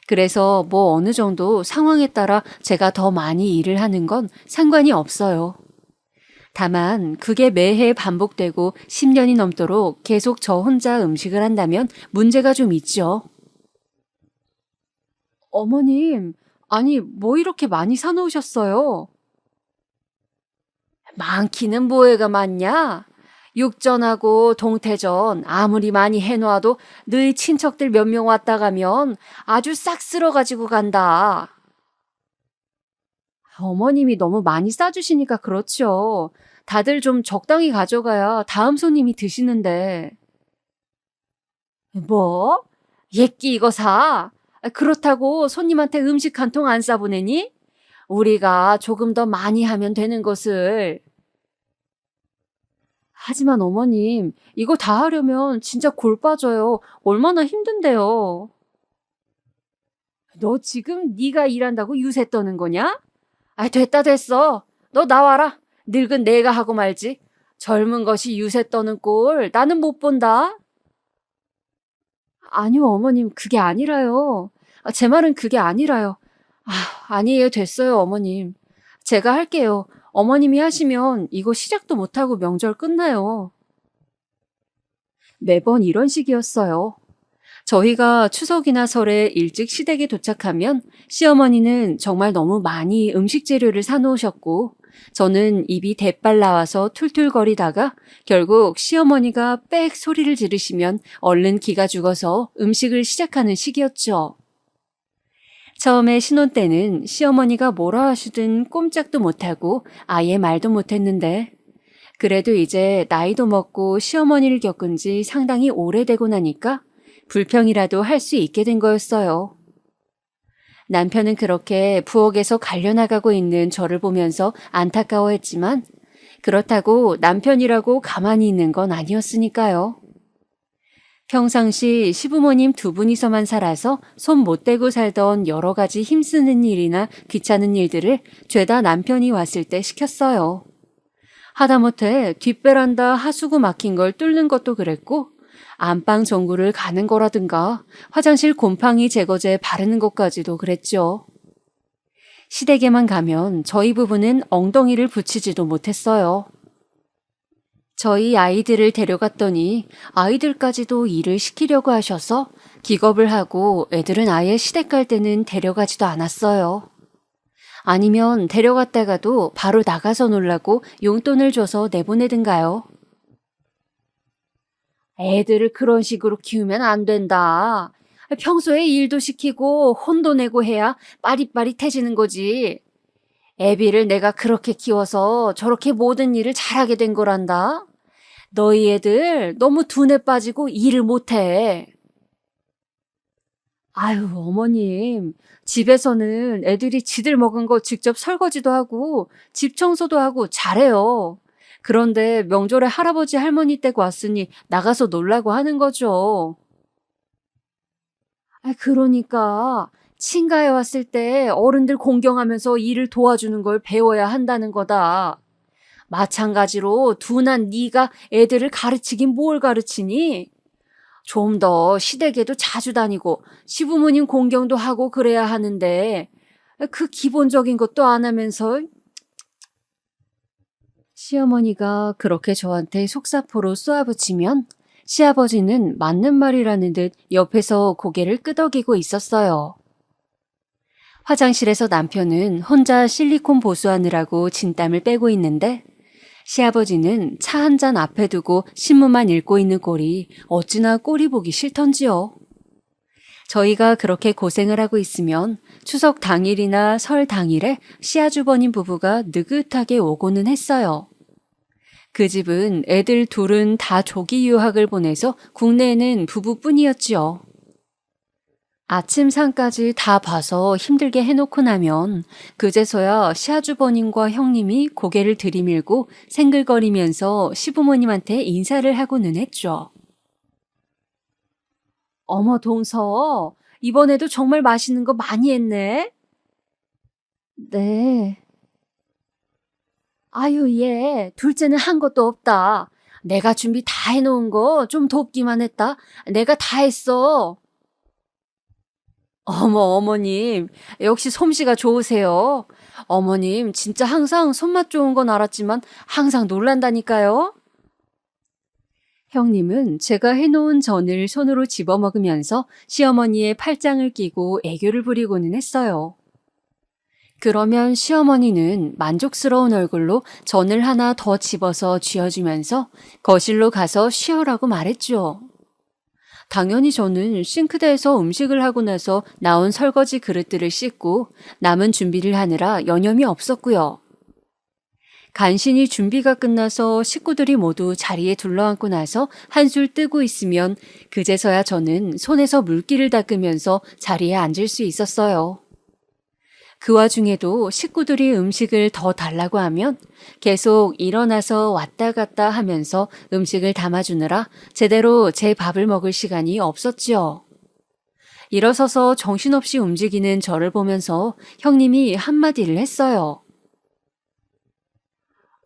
그래서 뭐 어느 정도 상황에 따라 제가 더 많이 일을 하는 건 상관이 없어요. 다만 그게 매해 반복되고 10년이 넘도록 계속 저 혼자 음식을 한다면 문제가 좀 있죠. 어머님, 아니 뭐 이렇게 많이 사놓으셨어요? 많기는 뭐해가 많냐? 육전하고 동태전 아무리 많이 해놓아도 너희 친척들 몇 명 왔다 가면 아주 싹 쓸어가지고 간다. 어머님이 너무 많이 싸주시니까 그렇죠. 다들 좀 적당히 가져가야 다음 손님이 드시는데. 뭐? 예끼 이거 사? 그렇다고 손님한테 음식 한 통 안 싸보내니? 우리가 조금 더 많이 하면 되는 것을. 하지만 어머님, 이거 다 하려면 진짜 골 빠져요. 얼마나 힘든데요. 너 지금 네가 일한다고 유세 떠는 거냐? 아, 됐다 됐어. 너 나와라. 늙은 내가 하고 말지. 젊은 것이 유세 떠는 꼴 나는 못 본다. 아니요, 어머님, 그게 아니라요. 제 말은 그게 아니라요. 아니에요, 됐어요, 어머님. 제가 할게요. 어머님이 하시면 이거 시작도 못하고 명절 끝나요. 매번 이런 식이었어요. 저희가 추석이나 설에 일찍 시댁에 도착하면 시어머니는 정말 너무 많이 음식 재료를 사놓으셨고 저는 입이 대빨 나와서 툴툴거리다가 결국 시어머니가 빽 소리를 지르시면 얼른 기가 죽어서 음식을 시작하는 시기였죠. 처음에 신혼 때는 시어머니가 뭐라 하시든 꼼짝도 못하고 아예 말도 못했는데 그래도 이제 나이도 먹고 시어머니를 겪은 지 상당히 오래되고 나니까 불평이라도 할 수 있게 된 거였어요. 남편은 그렇게 부엌에서 갈려나가고 있는 저를 보면서 안타까워했지만 그렇다고 남편이라고 가만히 있는 건 아니었으니까요. 평상시 시부모님 두 분이서만 살아서 손 못 대고 살던 여러 가지 힘쓰는 일이나 귀찮은 일들을 죄다 남편이 왔을 때 시켰어요. 하다못해 뒷베란다 하수구 막힌 걸 뚫는 것도 그랬고 안방 전구를 가는 거라든가 화장실 곰팡이 제거제 바르는 것까지도 그랬죠. 시댁에만 가면 저희 부부는 엉덩이를 붙이지도 못했어요. 저희 아이들을 데려갔더니 아이들까지도 일을 시키려고 하셔서 기겁을 하고 애들은 아예 시댁 갈 때는 데려가지도 않았어요. 아니면 데려갔다가도 바로 나가서 놀라고 용돈을 줘서 내보내든가요. 애들을 그런 식으로 키우면 안 된다. 평소에 일도 시키고 혼도 내고 해야 빠릿빠릿해지는 거지. 애비를 내가 그렇게 키워서 저렇게 모든 일을 잘하게 된 거란다. 너희 애들 너무 둔해 빠지고 일을 못해. 아유, 어머님. 집에서는 애들이 지들 먹은 거 직접 설거지도 하고 집 청소도 하고 잘해요. 그런데 명절에 할아버지 할머니 댁 왔으니 나가서 놀라고 하는 거죠. 그러니까 친가에 왔을 때 어른들 공경하면서 일을 도와주는 걸 배워야 한다는 거다. 마찬가지로 둔한 네가 애들을 가르치긴 뭘 가르치니? 좀 더 시댁에도 자주 다니고 시부모님 공경도 하고 그래야 하는데 그 기본적인 것도 안 하면서. 시어머니가 그렇게 저한테 속사포로 쏘아붙이면 시아버지는 맞는 말이라는 듯 옆에서 고개를 끄덕이고 있었어요. 화장실에서 남편은 혼자 실리콘 보수하느라고 진땀을 빼고 있는데 시아버지는 차 한 잔 앞에 두고 신문만 읽고 있는 꼴이 어찌나 꼴이 보기 싫던지요. 저희가 그렇게 고생을 하고 있으면 추석 당일이나 설 당일에 시아주버님 부부가 느긋하게 오고는 했어요. 그 집은 애들 둘은 다 조기 유학을 보내서 국내에는 부부뿐이었지요. 아침상까지 다 봐서 힘들게 해놓고 나면 그제서야 시아주버님과 형님이 고개를 들이밀고 생글거리면서 시부모님한테 인사를 하고는 했죠. 어머, 동서, 이번에도 정말 맛있는 거 많이 했네? 네. 아유, 얘, 둘째는 한 것도 없다. 내가 준비 다 해놓은 거 좀 돕기만 했다. 내가 다 했어. 어머, 어머님, 역시 솜씨가 좋으세요. 어머님, 진짜 항상 손맛 좋은 건 알았지만 항상 놀란다니까요. 형님은 제가 해놓은 전을 손으로 집어먹으면서 시어머니의 팔짱을 끼고 애교를 부리고는 했어요. 그러면 시어머니는 만족스러운 얼굴로 전을 하나 더 집어서 쥐어주면서 거실로 가서 쉬어라고 말했죠. 당연히 저는 싱크대에서 음식을 하고 나서 나온 설거지 그릇들을 씻고 남은 준비를 하느라 여념이 없었고요. 간신히 준비가 끝나서 식구들이 모두 자리에 둘러앉고 나서 한술 뜨고 있으면 그제서야 저는 손에서 물기를 닦으면서 자리에 앉을 수 있었어요. 그 와중에도 식구들이 음식을 더 달라고 하면 계속 일어나서 왔다 갔다 하면서 음식을 담아주느라 제대로 제 밥을 먹을 시간이 없었지요. 일어서서 정신없이 움직이는 저를 보면서 형님이 한마디를 했어요.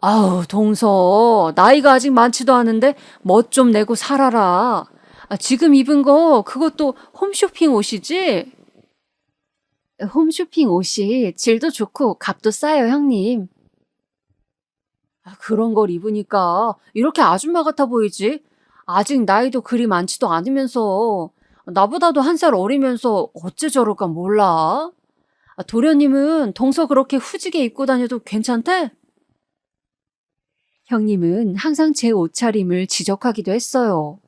아우, 동서, 나이가 아직 많지도 않은데 멋 좀 내고 살아라. 지금 입은 거 그것도 홈쇼핑 옷이지? 홈쇼핑 옷이 질도 좋고 값도 싸요, 형님. 그런 걸 입으니까 이렇게 아줌마 같아 보이지? 아직 나이도 그리 많지도 않으면서 나보다도 한 살 어리면서 어째 저럴까 몰라? 도련님은 동서 그렇게 후지게 입고 다녀도 괜찮대? 형님은 항상 제 옷차림을 지적하기도 했어요.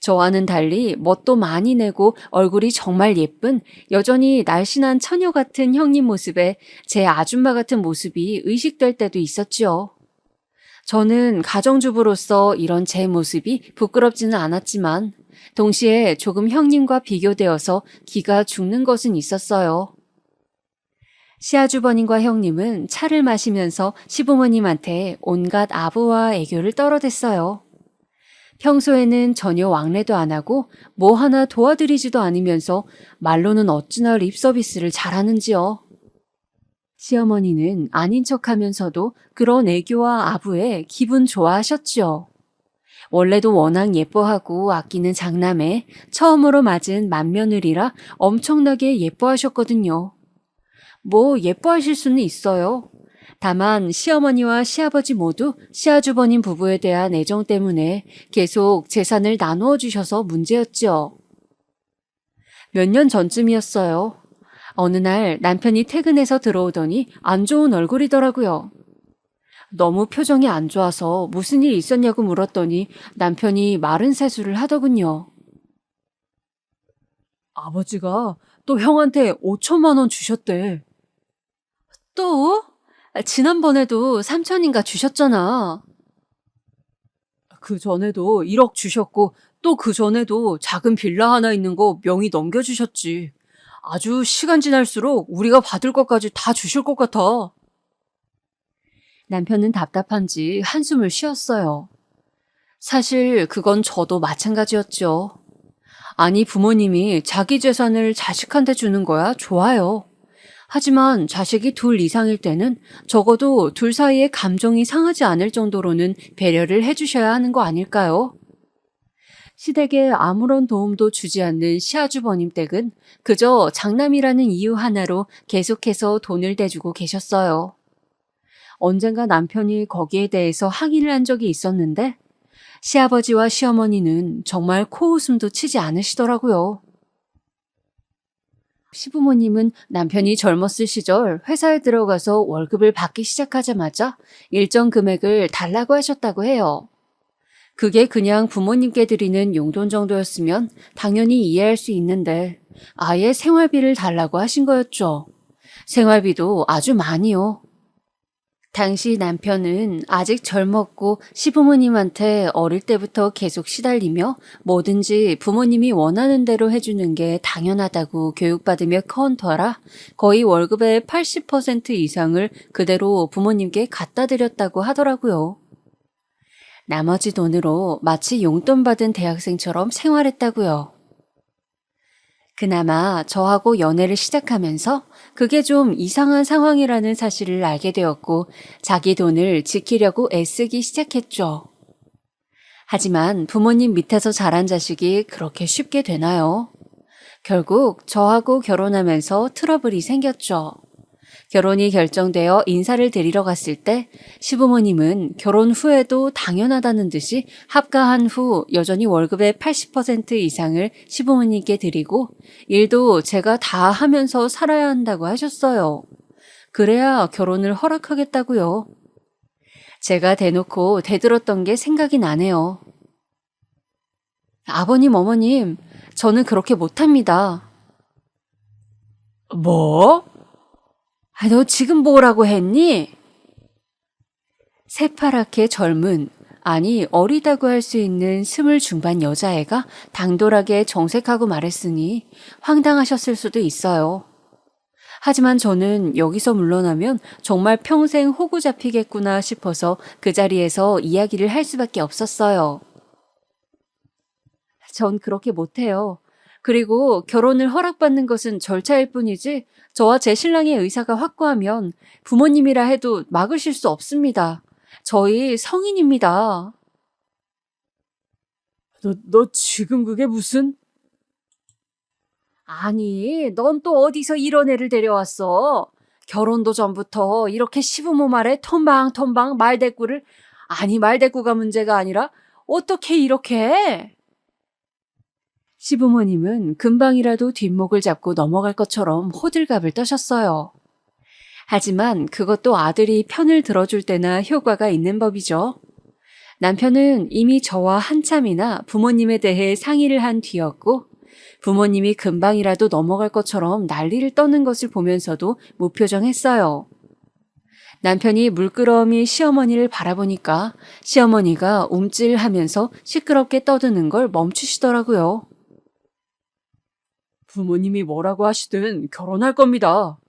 저와는 달리 멋도 많이 내고 얼굴이 정말 예쁜 여전히 날씬한 처녀 같은 형님 모습에 제 아줌마 같은 모습이 의식될 때도 있었지요. 저는 가정주부로서 이런 제 모습이 부끄럽지는 않았지만 동시에 조금 형님과 비교되어서 기가 죽는 것은 있었어요. 시아주버님과 형님은 차를 마시면서 시부모님한테 온갖 아부와 애교를 떨어댔어요. 평소에는 전혀 왕래도 안 하고 뭐 하나 도와드리지도 않으면서 말로는 어찌나 립서비스를 잘하는지요. 시어머니는 아닌 척하면서도 그런 애교와 아부에 기분 좋아하셨지요. 원래도 워낙 예뻐하고 아끼는 장남에 처음으로 맞은 맏며느리라 엄청나게 예뻐하셨거든요. 뭐 예뻐하실 수는 있어요. 다만 시어머니와 시아버지 모두 시아주버님 부부에 대한 애정 때문에 계속 재산을 나누어 주셔서 문제였지요. 몇 년 전쯤이었어요. 어느 날 남편이 퇴근해서 들어오더니 안 좋은 얼굴이더라고요. 너무 표정이 안 좋아서 무슨 일 있었냐고 물었더니 남편이 마른 세수를 하더군요. 아버지가 또 형한테 5천만 원 주셨대. 또? 지난번에도 3천인가 주셨잖아. 그 전에도 1억 주셨고 또 그 전에도 작은 빌라 하나 있는 거 명의 넘겨주셨지. 아주 시간 지날수록 우리가 받을 것까지 다 주실 것 같아. 남편은 답답한지 한숨을 쉬었어요. 사실 그건 저도 마찬가지였죠. 아니 부모님이 자기 재산을 자식한테 주는 거야 좋아요. 하지만 자식이 둘 이상일 때는 적어도 둘 사이에 감정이 상하지 않을 정도로는 배려를 해주셔야 하는 거 아닐까요? 시댁에 아무런 도움도 주지 않는 시아주버님 댁은 그저 장남이라는 이유 하나로 계속해서 돈을 대주고 계셨어요. 언젠가 남편이 거기에 대해서 항의를 한 적이 있었는데 시아버지와 시어머니는 정말 코웃음도 치지 않으시더라고요. 시부모님은 남편이 젊었을 시절 회사에 들어가서 월급을 받기 시작하자마자 일정 금액을 달라고 하셨다고 해요. 그게 그냥 부모님께 드리는 용돈 정도였으면 당연히 이해할 수 있는데 아예 생활비를 달라고 하신 거였죠. 생활비도 아주 많이요. 당시 남편은 아직 젊었고 시부모님한테 어릴 때부터 계속 시달리며 뭐든지 부모님이 원하는 대로 해주는 게 당연하다고 교육받으며 커온 터라 거의 월급의 80% 이상을 그대로 부모님께 갖다 드렸다고 하더라고요. 나머지 돈으로 마치 용돈 받은 대학생처럼 생활했다고요. 그나마 저하고 연애를 시작하면서 그게 좀 이상한 상황이라는 사실을 알게 되었고 자기 돈을 지키려고 애쓰기 시작했죠. 하지만 부모님 밑에서 자란 자식이 그렇게 쉽게 되나요? 결국 저하고 결혼하면서 트러블이 생겼죠. 결혼이 결정되어 인사를 드리러 갔을 때 시부모님은 결혼 후에도 당연하다는 듯이 합가한 후 여전히 월급의 80% 이상을 시부모님께 드리고 일도 제가 다 하면서 살아야 한다고 하셨어요. 그래야 결혼을 허락하겠다고요. 제가 대놓고 대들었던 게 생각이 나네요. 아버님, 어머님, 저는 그렇게 못합니다. 뭐? 너 지금 뭐라고 했니? 새파랗게 젊은, 아니 어리다고 할 수 있는 20 중반 여자애가 당돌하게 정색하고 말했으니 황당하셨을 수도 있어요. 하지만 저는 여기서 물러나면 정말 평생 호구 잡히겠구나 싶어서 그 자리에서 이야기를 할 수밖에 없었어요. 전 그렇게 못해요. 그리고 결혼을 허락받는 것은 절차일 뿐이지 저와 제 신랑의 의사가 확고하면 부모님이라 해도 막으실 수 없습니다. 저희 성인입니다. 너 지금 그게 무슨? 아니, 넌 또 어디서 이런 애를 데려왔어? 결혼도 전부터 이렇게 시부모 말에 텀방텀방 말대꾸를, 아니 말대꾸가 문제가 아니라 어떻게 이렇게 해? 시부모님은 금방이라도 뒷목을 잡고 넘어갈 것처럼 호들갑을 떠셨어요. 하지만 그것도 아들이 편을 들어줄 때나 효과가 있는 법이죠. 남편은 이미 저와 한참이나 부모님에 대해 상의를 한 뒤였고 부모님이 금방이라도 넘어갈 것처럼 난리를 떠는 것을 보면서도 무표정했어요. 남편이 물끄러미 시어머니를 바라보니까 시어머니가 움찔하면서 시끄럽게 떠드는 걸 멈추시더라고요. 부모님이 뭐라고 하시든 결혼할 겁니다.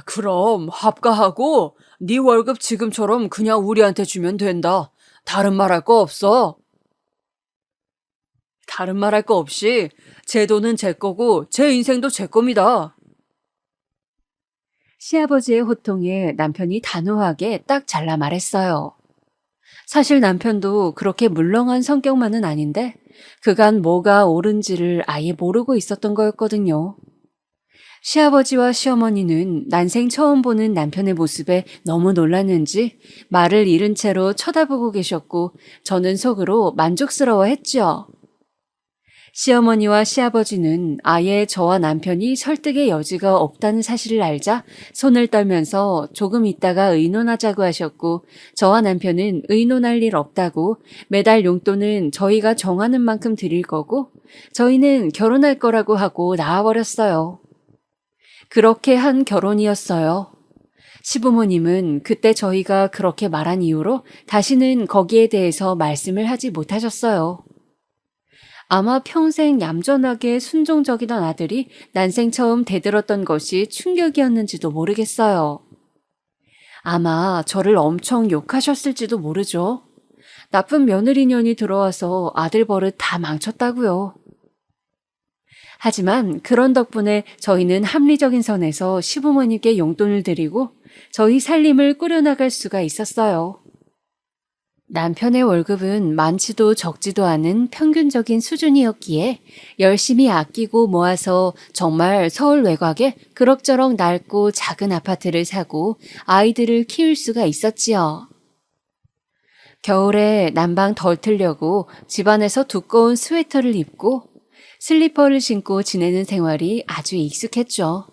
그럼 합가하고 네 월급 지금처럼 그냥 우리한테 주면 된다. 다른 말 할 거 없어. 다른 말 할 거 없이 제 돈은 제 거고 제 인생도 제 겁니다. 시아버지의 호통에 남편이 단호하게 딱 잘라 말했어요. 사실 남편도 그렇게 물렁한 성격만은 아닌데 그간 뭐가 옳은지를 아예 모르고 있었던 거였거든요. 시아버지와 시어머니는 난생 처음 보는 남편의 모습에 너무 놀랐는지 말을 잃은 채로 쳐다보고 계셨고 저는 속으로 만족스러워했죠. 시어머니와 시아버지는 아예 저와 남편이 설득의 여지가 없다는 사실을 알자 손을 떨면서 조금 있다가 의논하자고 하셨고 저와 남편은 의논할 일 없다고 매달 용돈은 저희가 정하는 만큼 드릴 거고 저희는 결혼할 거라고 하고 나와버렸어요. 그렇게 한 결혼이었어요. 시부모님은 그때 저희가 그렇게 말한 이후로 다시는 거기에 대해서 말씀을 하지 못하셨어요. 아마 평생 얌전하게 순종적이던 아들이 난생 처음 대들었던 것이 충격이었는지도 모르겠어요. 아마 저를 엄청 욕하셨을지도 모르죠. 나쁜 며느리년이 들어와서 아들 버릇 다 망쳤다고요. 하지만 그런 덕분에 저희는 합리적인 선에서 시부모님께 용돈을 드리고 저희 살림을 꾸려나갈 수가 있었어요. 남편의 월급은 많지도 적지도 않은 평균적인 수준이었기에 열심히 아끼고 모아서 정말 서울 외곽에 그럭저럭 낡고 작은 아파트를 사고 아이들을 키울 수가 있었지요. 겨울에 난방 덜 틀려고 집안에서 두꺼운 스웨터를 입고 슬리퍼를 신고 지내는 생활이 아주 익숙했죠.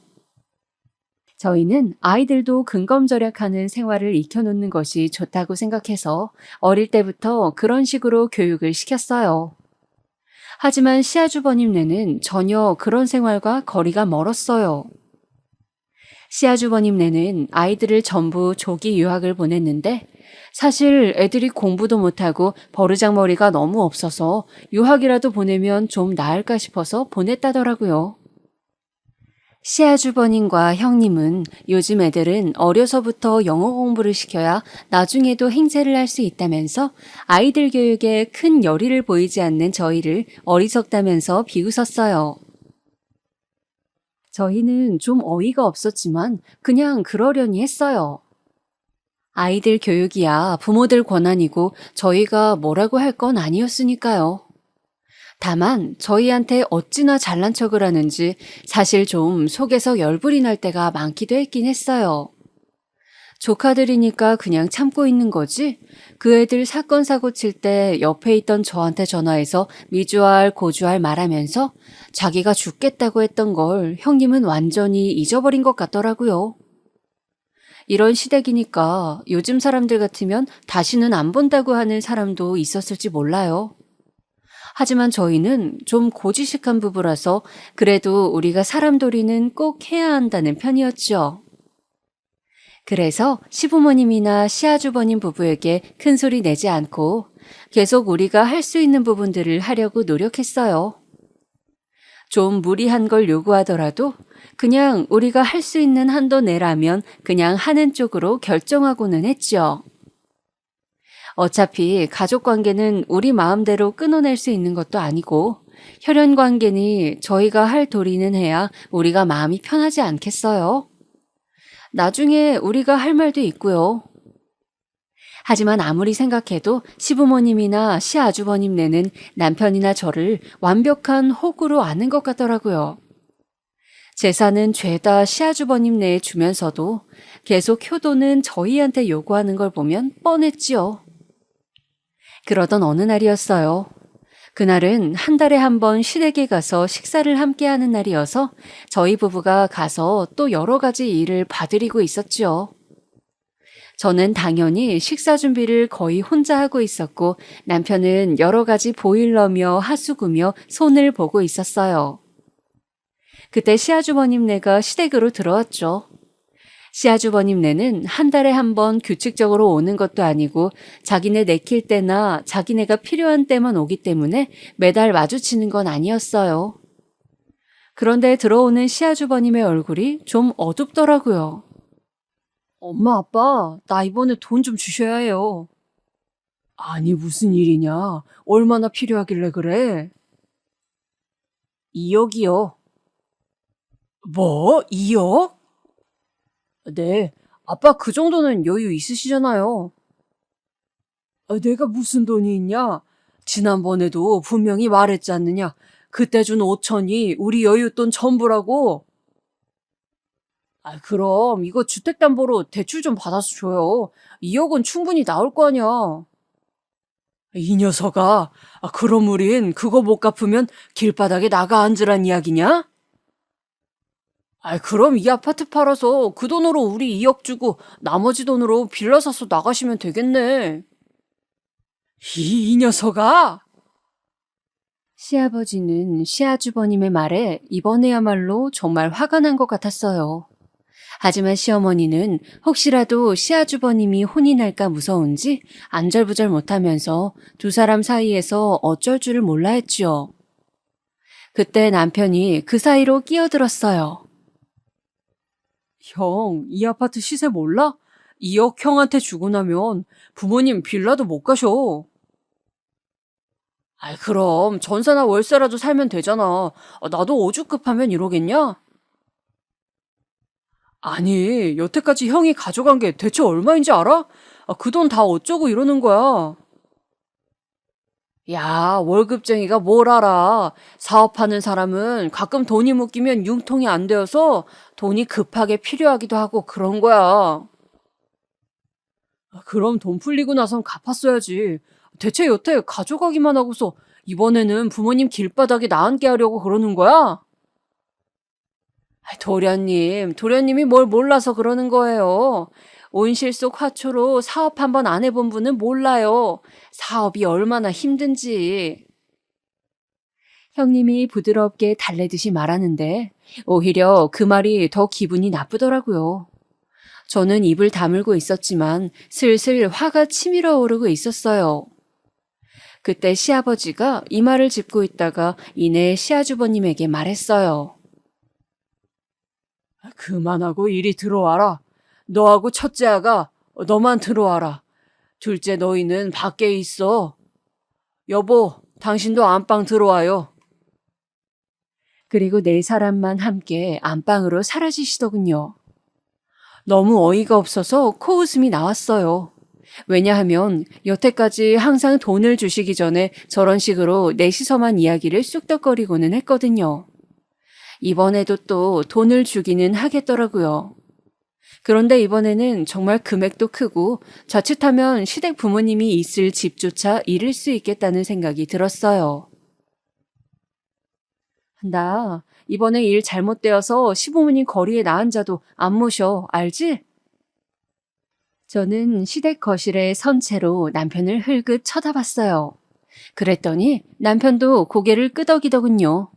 저희는 아이들도 근검절약하는 생활을 익혀놓는 것이 좋다고 생각해서 어릴 때부터 그런 식으로 교육을 시켰어요. 하지만 시아주버님네는 전혀 그런 생활과 거리가 멀었어요. 시아주버님네는 아이들을 전부 조기 유학을 보냈는데 사실 애들이 공부도 못하고 버르장머리가 너무 없어서 유학이라도 보내면 좀 나을까 싶어서 보냈다더라고요. 시아주버님과 형님은 요즘 애들은 어려서부터 영어 공부를 시켜야 나중에도 행세를 할 수 있다면서 아이들 교육에 큰 열의를 보이지 않는 저희를 어리석다면서 비웃었어요. 저희는 좀 어이가 없었지만 그냥 그러려니 했어요. 아이들 교육이야 부모들 권한이고 저희가 뭐라고 할 건 아니었으니까요. 다만 저희한테 어찌나 잘난 척을 하는지 사실 좀 속에서 열불이 날 때가 많기도 했긴 했어요. 조카들이니까 그냥 참고 있는 거지 그 애들 사건 사고 칠 때 옆에 있던 저한테 전화해서 미주알 고주알 말하면서 자기가 죽겠다고 했던 걸 형님은 완전히 잊어버린 것 같더라고요. 이런 시댁이니까 요즘 사람들 같으면 다시는 안 본다고 하는 사람도 있었을지 몰라요. 하지만 저희는 좀 고지식한 부부라서 그래도 우리가 사람돌이는 꼭 해야 한다는 편이었죠. 그래서 시부모님이나 시아주버님 부부에게 큰 소리 내지 않고 계속 우리가 할 수 있는 부분들을 하려고 노력했어요. 좀 무리한 걸 요구하더라도 그냥 우리가 할 수 있는 한도 내라면 그냥 하는 쪽으로 결정하고는 했죠. 어차피 가족관계는 우리 마음대로 끊어낼 수 있는 것도 아니고 혈연관계니 저희가 할 도리는 해야 우리가 마음이 편하지 않겠어요? 나중에 우리가 할 말도 있고요. 하지만 아무리 생각해도 시부모님이나 시아주버님네는 남편이나 저를 완벽한 호구로 아는 것 같더라고요. 재산은 죄다 시아주버님네에 주면서도 계속 효도는 저희한테 요구하는 걸 보면 뻔했지요. 그러던 어느 날이었어요. 그날은 한 달에 한 번 시댁에 가서 식사를 함께 하는 날이어서 저희 부부가 가서 또 여러 가지 일을 봐드리고 있었지요. 저는 당연히 식사 준비를 거의 혼자 하고 있었고 남편은 여러 가지 보일러며 하수구며 손을 보고 있었어요. 그때 시아주버님네가 시댁으로 들어왔죠. 시아주버님네는 한 달에 한 번 규칙적으로 오는 것도 아니고 자기네 내킬 때나 자기네가 필요한 때만 오기 때문에 매달 마주치는 건 아니었어요. 그런데 들어오는 시아주버님의 얼굴이 좀 어둡더라고요. 엄마, 아빠, 나 이번에 돈 좀 주셔야 해요. 아니, 무슨 일이냐? 얼마나 필요하길래 그래? 2억이요. 뭐? 2억? 네, 아빠 그 정도는 여유 있으시잖아요. 내가 무슨 돈이 있냐? 지난번에도 분명히 말했지 않느냐? 그때 준 5천이 우리 여윳돈 전부라고. 그럼 이거 주택담보로 대출 좀 받아서 줘요. 2억은 충분히 나올 거 아니야. 이 녀석아, 그럼 우린 그거 못 갚으면 길바닥에 나가 앉으란 이야기냐? 그럼 이 아파트 팔아서 그 돈으로 우리 2억 주고 나머지 돈으로 빌라 사서 나가시면 되겠네. 이 녀석아! 시아버지는 시아주버님의 말에 이번에야말로 정말 화가 난 것 같았어요. 하지만 시어머니는 혹시라도 시아주버님이 혼이 날까 무서운지 안절부절 못하면서 두 사람 사이에서 어쩔 줄을 몰라 했지요. 그때 남편이 그 사이로 끼어들었어요. 형, 이 아파트 시세 몰라? 2억 형한테 주고 나면 부모님 빌라도 못 가셔. 그럼 전세나 월세라도 살면 되잖아. 나도 오죽급하면 이러겠냐? 아니, 여태까지 형이 가져간 게 대체 얼마인지 알아? 그 돈 다 어쩌고 이러는 거야. 야, 월급쟁이가 뭘 알아. 사업하는 사람은 가끔 돈이 묶이면 융통이 안 되어서 돈이 급하게 필요하기도 하고 그런 거야. 그럼 돈 풀리고 나선 갚았어야지. 대체 여태 가져가기만 하고서 이번에는 부모님 길바닥에 나앉게 하려고 그러는 거야? 도련님이 뭘 몰라서 그러는 거예요. 온실 속 화초로 사업 한번 안 해본 분은 몰라요. 사업이 얼마나 힘든지. 형님이 부드럽게 달래듯이 말하는데 오히려 그 말이 더 기분이 나쁘더라고요. 저는 입을 다물고 있었지만 슬슬 화가 치밀어 오르고 있었어요. 그때 시아버지가 이마를 짚고 있다가 이내 시아주버님에게 말했어요. 그만하고 이리 들어와라. 너하고 첫째 아가 너만 들어와라. 둘째 너희는 밖에 있어. 여보, 당신도 안방 들어와요. 그리고 네 사람만 함께 안방으로 사라지시더군요. 너무 어이가 없어서 코웃음이 나왔어요. 왜냐하면 여태까지 항상 돈을 주시기 전에 저런 식으로 넷이서만 이야기를 쑥덕거리고는 했거든요. 이번에도 또 돈을 주기는 하겠더라고요. 그런데 이번에는 정말 금액도 크고 자칫하면 시댁 부모님이 있을 집조차 잃을 수 있겠다는 생각이 들었어요. 나 이번에 일 잘못되어서 시부모님 거리에 나앉아도 안 모셔, 알지? 저는 시댁 거실에 선 채로 남편을 흘끗 쳐다봤어요. 그랬더니 남편도 고개를 끄덕이더군요.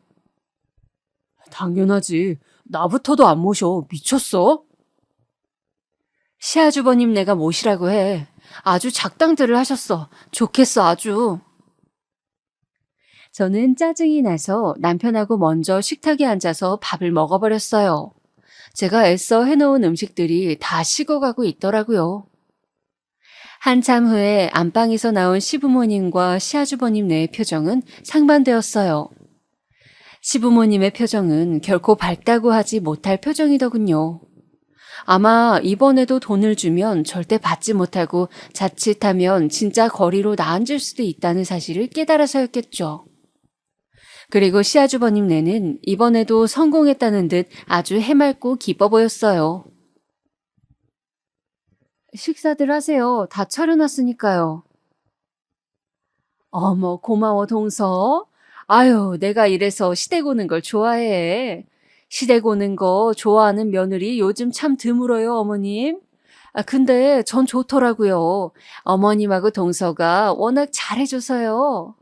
당연하지. 나부터도 안 모셔. 미쳤어? 시아주버님 내가 모시라고 해. 아주 작당들을 하셨어. 좋겠어, 아주. 저는 짜증이 나서 남편하고 먼저 식탁에 앉아서 밥을 먹어버렸어요. 제가 애써 해놓은 음식들이 다 식어가고 있더라고요. 한참 후에 안방에서 나온 시부모님과 시아주버님네의 표정은 상반되었어요. 시부모님의 표정은 결코 밝다고 하지 못할 표정이더군요. 아마 이번에도 돈을 주면 절대 받지 못하고 자칫하면 진짜 거리로 나앉을 수도 있다는 사실을 깨달아서였겠죠. 그리고 시아주버님네는 이번에도 성공했다는 듯 아주 해맑고 기뻐 보였어요. 식사들 하세요. 다 차려놨으니까요. 어머, 고마워, 동서. 아유, 내가 이래서 시댁 오는 걸 좋아해. 시댁 오는 거 좋아하는 며느리 요즘 참 드물어요, 어머님. 근데 전 좋더라고요. 어머님하고 동서가 워낙 잘해줘서요.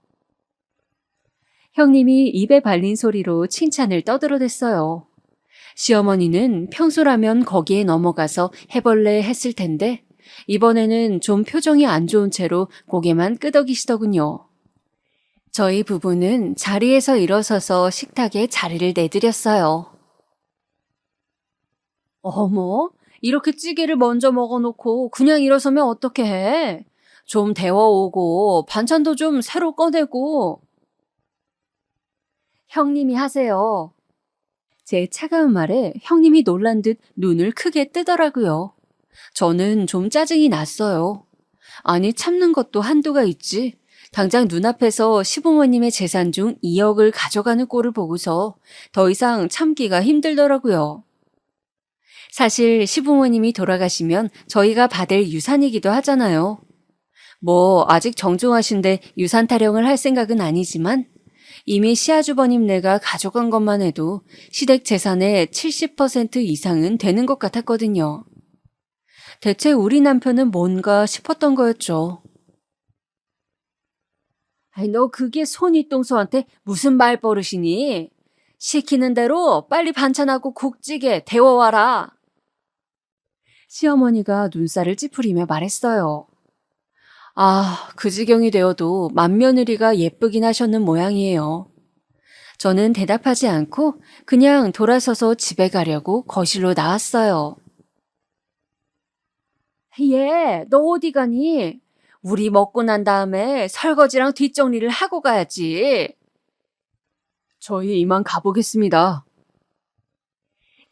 형님이 입에 발린 소리로 칭찬을 떠들어댔어요. 시어머니는 평소라면 거기에 넘어가서 해볼래 했을 텐데 이번에는 좀 표정이 안 좋은 채로 고개만 끄덕이시더군요. 저희 부부는 자리에서 일어서서 식탁에 자리를 내드렸어요. 어머, 이렇게 찌개를 먼저 먹어놓고 그냥 일어서면 어떻게 해? 좀 데워오고 반찬도 좀 새로 꺼내고. 형님이 하세요. 제 차가운 말에 형님이 놀란 듯 눈을 크게 뜨더라고요. 저는 좀 짜증이 났어요. 아니, 참는 것도 한도가 있지. 당장 눈앞에서 시부모님의 재산 중 2억을 가져가는 꼴을 보고서 더 이상 참기가 힘들더라고요. 사실 시부모님이 돌아가시면 저희가 받을 유산이기도 하잖아요. 뭐 아직 정중하신데 유산 타령을 할 생각은 아니지만 이미 시아주버님네가 가져간 것만 해도 시댁 재산의 70% 이상은 되는 것 같았거든요. 대체 우리 남편은 뭔가 싶었던 거였죠. 아이, 너 그게 손윗동서한테 무슨 말버릇이니? 시키는 대로 빨리 반찬하고 국찌개 데워와라. 시어머니가 눈살을 찌푸리며 말했어요. 아, 그 지경이 되어도 맏며느리가 예쁘긴 하셨는 모양이에요. 저는 대답하지 않고 그냥 돌아서서 집에 가려고 거실로 나왔어요. 얘, 너 어디 가니? 우리 먹고 난 다음에 설거지랑 뒷정리를 하고 가야지. 저희 이만 가보겠습니다.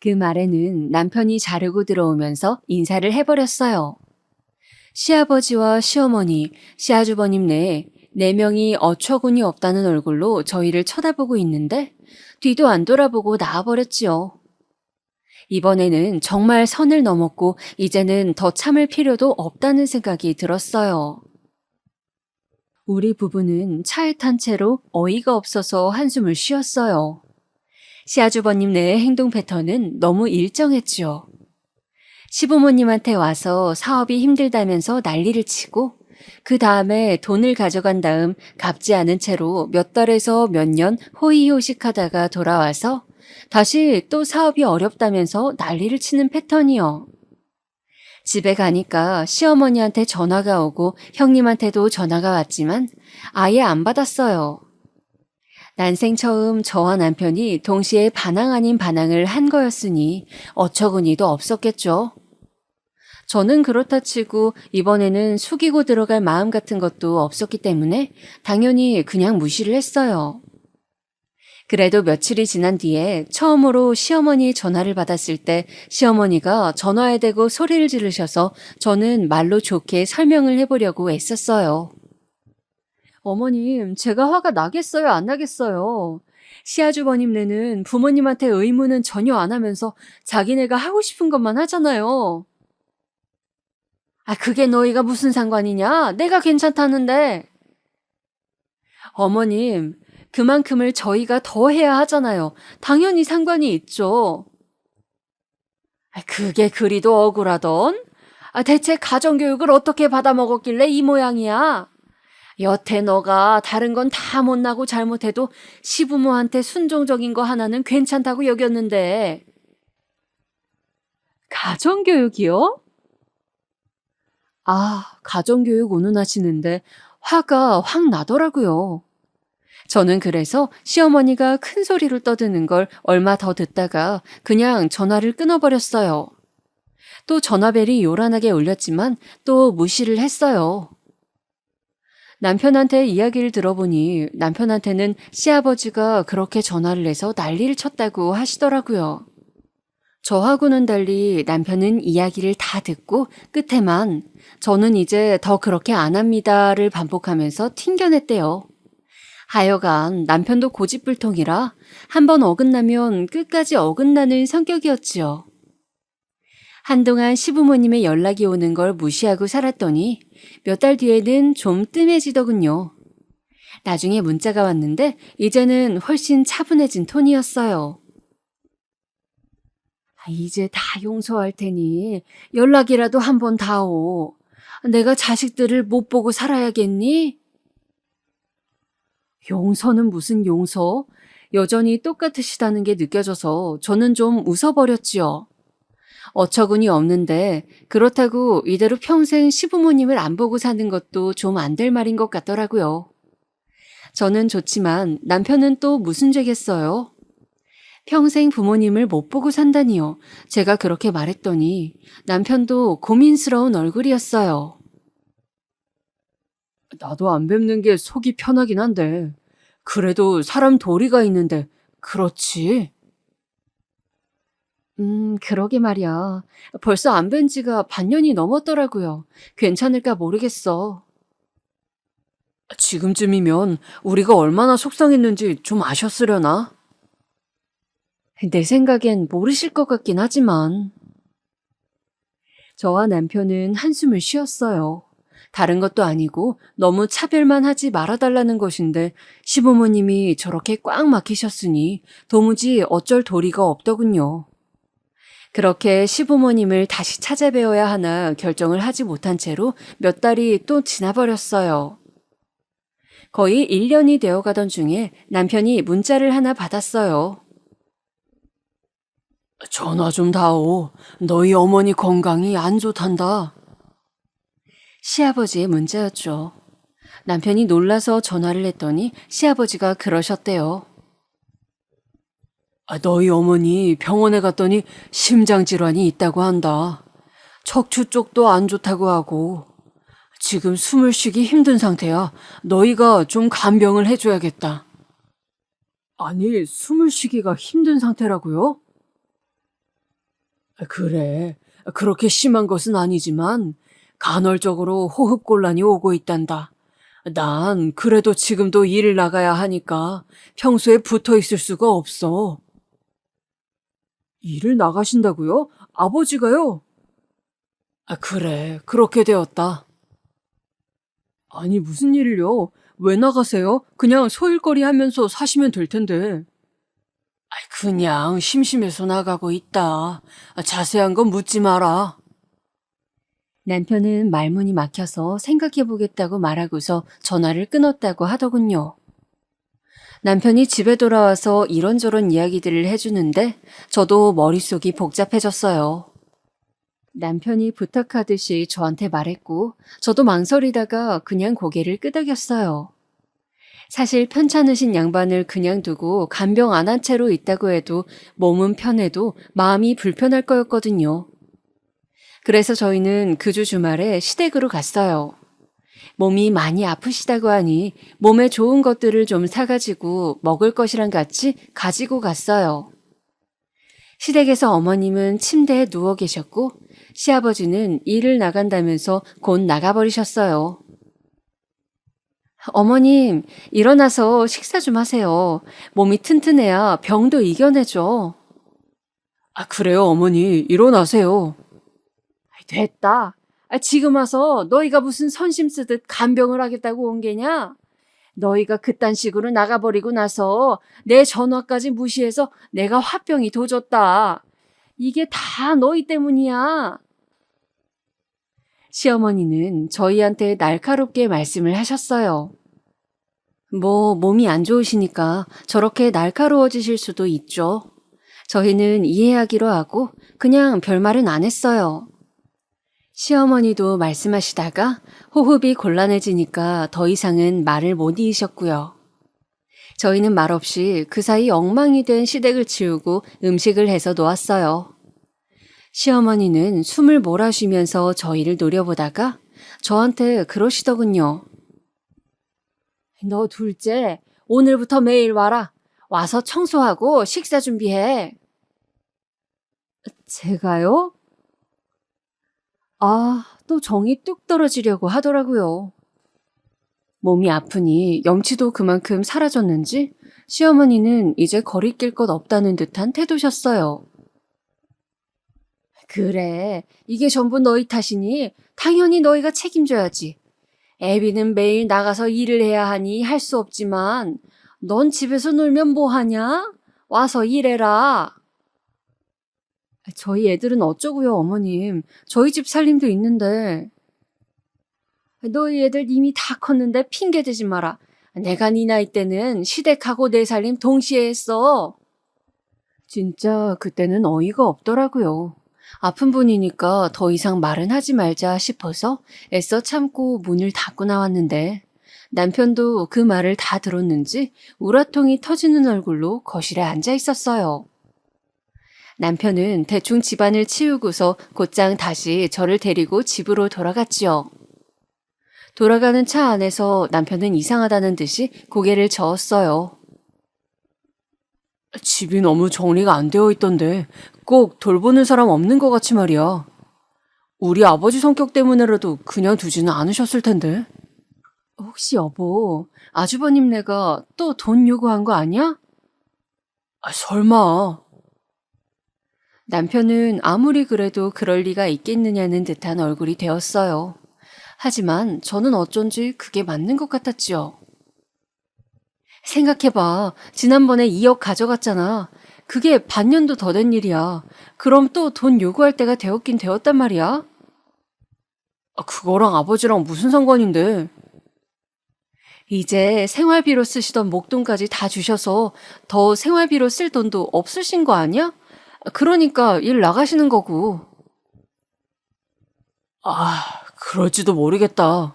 그 말에는 남편이 자르고 들어오면서 인사를 해버렸어요. 시아버지와 시어머니, 시아주버님 네 명이 어처구니 없다는 얼굴로 저희를 쳐다보고 있는데 뒤도 안 돌아보고 나와버렸지요. 이번에는 정말 선을 넘었고 이제는 더 참을 필요도 없다는 생각이 들었어요. 우리 부부는 차에 탄 채로 어이가 없어서 한숨을 쉬었어요. 시아주버님네의 행동 패턴은 너무 일정했지요. 시부모님한테 와서 사업이 힘들다면서 난리를 치고 그 다음에 돈을 가져간 다음 갚지 않은 채로 몇 달에서 몇 년 호의호식하다가 돌아와서 다시 또 사업이 어렵다면서 난리를 치는 패턴이요. 집에 가니까 시어머니한테 전화가 오고 형님한테도 전화가 왔지만 아예 안 받았어요. 난생 처음 저와 남편이 동시에 반항 아닌 반항을 한 거였으니 어처구니도 없었겠죠. 저는 그렇다 치고 이번에는 숙이고 들어갈 마음 같은 것도 없었기 때문에 당연히 그냥 무시를 했어요. 그래도 며칠이 지난 뒤에 처음으로 시어머니의 전화를 받았을 때 시어머니가 전화에 대고 소리를 지르셔서 저는 말로 좋게 설명을 해보려고 애썼어요. 어머님, 제가 화가 나겠어요, 안 나겠어요? 시아주버님네는 부모님한테 의무는 전혀 안 하면서 자기네가 하고 싶은 것만 하잖아요. 그게 너희가 무슨 상관이냐? 내가 괜찮다는데. 어머님, 그만큼을 저희가 더 해야 하잖아요. 당연히 상관이 있죠. 그게 그리도 억울하던? 대체 가정교육을 어떻게 받아먹었길래 이 모양이야? 여태 너가 다른 건 다 못나고 잘못해도 시부모한테 순종적인 거 하나는 괜찮다고 여겼는데. 가정교육이요? 가정교육 운운하시는데 화가 확 나더라고요. 저는 그래서 시어머니가 큰 소리를 떠드는 걸 얼마 더 듣다가 그냥 전화를 끊어버렸어요. 또 전화벨이 요란하게 울렸지만 또 무시를 했어요. 남편한테 이야기를 들어보니 남편한테는 시아버지가 그렇게 전화를 해서 난리를 쳤다고 하시더라고요. 저하고는 달리 남편은 이야기를 다 듣고 끝에만 저는 이제 더 그렇게 안 합니다를 반복하면서 튕겨냈대요. 하여간 남편도 고집불통이라 한번 어긋나면 끝까지 어긋나는 성격이었지요. 한동안 시부모님의 연락이 오는 걸 무시하고 살았더니 몇 달 뒤에는 좀 뜸해지더군요. 나중에 문자가 왔는데 이제는 훨씬 차분해진 톤이었어요. 이제 다 용서할 테니 연락이라도 한번 다오. 내가 자식들을 못 보고 살아야겠니? 용서는 무슨 용서? 여전히 똑같으시다는 게 느껴져서 저는 좀 웃어버렸지요. 어처구니 없는데 그렇다고 이대로 평생 시부모님을 안 보고 사는 것도 좀 안 될 말인 것 같더라고요. 저는 좋지만 남편은 또 무슨 죄겠어요? 평생 부모님을 못 보고 산다니요. 제가 그렇게 말했더니 남편도 고민스러운 얼굴이었어요. 나도 안 뵙는 게 속이 편하긴 한데 그래도 사람 도리가 있는데 그렇지? 그러게 말이야. 벌써 안 뵌 지가 반년이 넘었더라고요. 괜찮을까 모르겠어. 지금쯤이면 우리가 얼마나 속상했는지 좀 아셨으려나? 내 생각엔 모르실 것 같긴 하지만. 저와 남편은 한숨을 쉬었어요. 다른 것도 아니고 너무 차별만 하지 말아달라는 것인데 시부모님이 저렇게 꽉 막히셨으니 도무지 어쩔 도리가 없더군요. 그렇게 시부모님을 다시 찾아뵈어야 하나 결정을 하지 못한 채로 몇 달이 또 지나버렸어요. 거의 1년이 되어 가던 중에 남편이 문자를 하나 받았어요. 전화 좀 다오. 너희 어머니 건강이 안 좋단다. 시아버지의 문자였죠. 남편이 놀라서 전화를 했더니 시아버지가 그러셨대요. 너희 어머니 병원에 갔더니 심장질환이 있다고 한다. 척추 쪽도 안 좋다고 하고 지금 숨을 쉬기 힘든 상태야. 너희가 좀 간병을 해줘야겠다. 아니, 숨을 쉬기가 힘든 상태라고요? 그래. 그렇게 심한 것은 아니지만 간헐적으로 호흡곤란이 오고 있단다. 난 그래도 지금도 일을 나가야 하니까 평소에 붙어 있을 수가 없어. 일을 나가신다고요? 아버지가요? 그래. 그렇게 되었다. 아니, 무슨 일을요? 왜 나가세요? 그냥 소일거리 하면서 사시면 될 텐데. 그냥 심심해서 나가고 있다. 자세한 건 묻지 마라. 남편은 말문이 막혀서 생각해보겠다고 말하고서 전화를 끊었다고 하더군요. 남편이 집에 돌아와서 이런저런 이야기들을 해주는데 저도 머릿속이 복잡해졌어요. 남편이 부탁하듯이 저한테 말했고 저도 망설이다가 그냥 고개를 끄덕였어요. 사실 편찮으신 양반을 그냥 두고 간병 안 한 채로 있다고 해도 몸은 편해도 마음이 불편할 거였거든요. 그래서 저희는 그 주 주말에 시댁으로 갔어요. 몸이 많이 아프시다고 하니 몸에 좋은 것들을 좀 사가지고 먹을 것이랑 같이 가지고 갔어요. 시댁에서 어머님은 침대에 누워 계셨고 시아버지는 일을 나간다면서 곧 나가버리셨어요. 어머님, 일어나서 식사 좀 하세요. 몸이 튼튼해야 병도 이겨내죠. 그래요, 어머니. 일어나세요. 됐다. 지금 와서 너희가 무슨 선심 쓰듯 간병을 하겠다고 온 게냐? 너희가 그딴 식으로 나가버리고 나서 내 전화까지 무시해서 내가 화병이 도졌다. 이게 다 너희 때문이야. 시어머니는 저희한테 날카롭게 말씀을 하셨어요. 몸이 안 좋으시니까 저렇게 날카로워지실 수도 있죠. 저희는 이해하기로 하고 그냥 별말은 안 했어요. 시어머니도 말씀하시다가 호흡이 곤란해지니까 더 이상은 말을 못 이으셨고요. 저희는 말없이 그 사이 엉망이 된 시댁을 치우고 음식을 해서 놓았어요. 시어머니는 숨을 몰아쉬면서 저희를 노려보다가 저한테 그러시더군요. 너 둘째, 오늘부터 매일 와라. 와서 청소하고 식사 준비해. 제가요? 또 정이 뚝 떨어지려고 하더라고요. 몸이 아프니 염치도 그만큼 사라졌는지 시어머니는 이제 거리낄 것 없다는 듯한 태도셨어요. 그래, 이게 전부 너희 탓이니 당연히 너희가 책임져야지. 애비는 매일 나가서 일을 해야 하니 할 수 없지만 넌 집에서 놀면 뭐하냐? 와서 일해라. 저희 애들은 어쩌고요, 어머님. 저희 집 살림도 있는데. 너희 애들 이미 다 컸는데 핑계대지 마라. 내가 네 나이 때는 시댁하고 내 살림 동시에 했어. 진짜 그때는 어이가 없더라고요. 아픈 분이니까 더 이상 말은 하지 말자 싶어서 애써 참고 문을 닫고 나왔는데 남편도 그 말을 다 들었는지 우라통이 터지는 얼굴로 거실에 앉아 있었어요. 남편은 대충 집안을 치우고서 곧장 다시 저를 데리고 집으로 돌아갔지요. 돌아가는 차 안에서 남편은 이상하다는 듯이 고개를 저었어요. 집이 너무 정리가 안 되어 있던데 꼭 돌보는 사람 없는 것 같이 말이야. 우리 아버지 성격 때문에라도 그냥 두지는 않으셨을 텐데. 혹시 여보, 아주버님네가 또 돈 요구한 거 아니야? 설마. 남편은 아무리 그래도 그럴 리가 있겠느냐는 듯한 얼굴이 되었어요. 하지만 저는 어쩐지 그게 맞는 것 같았지요. 생각해봐. 지난번에 2억 가져갔잖아. 그게 반년도 더 된 일이야. 그럼 또 돈 요구할 때가 되었긴 되었단 말이야. 그거랑 아버지랑 무슨 상관인데? 이제 생활비로 쓰시던 목돈까지 다 주셔서 더 생활비로 쓸 돈도 없으신 거 아니야? 그러니까 일 나가시는 거고. 그럴지도 모르겠다.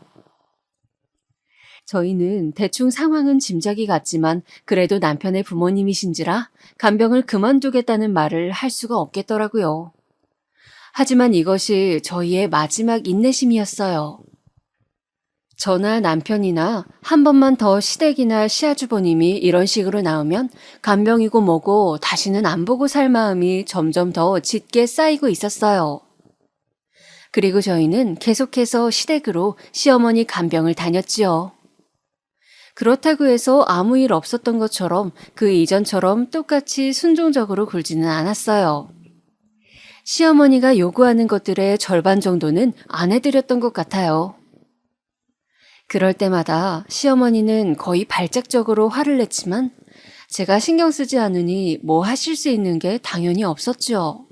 저희는 대충 상황은 짐작이 갔지만 그래도 남편의 부모님이신지라 간병을 그만두겠다는 말을 할 수가 없겠더라고요. 하지만 이것이 저희의 마지막 인내심이었어요. 저나 남편이나 한 번만 더 시댁이나 시아주버님이 이런 식으로 나오면 간병이고 뭐고 다시는 안 보고 살 마음이 점점 더 짙게 쌓이고 있었어요. 그리고 저희는 계속해서 시댁으로 시어머니 간병을 다녔지요. 그렇다고 해서 아무 일 없었던 것처럼 그 이전처럼 똑같이 순종적으로 굴지는 않았어요. 시어머니가 요구하는 것들의 절반 정도는 안 해드렸던 것 같아요. 그럴 때마다 시어머니는 거의 발작적으로 화를 냈지만 제가 신경 쓰지 않으니 뭐 하실 수 있는 게 당연히 없었죠.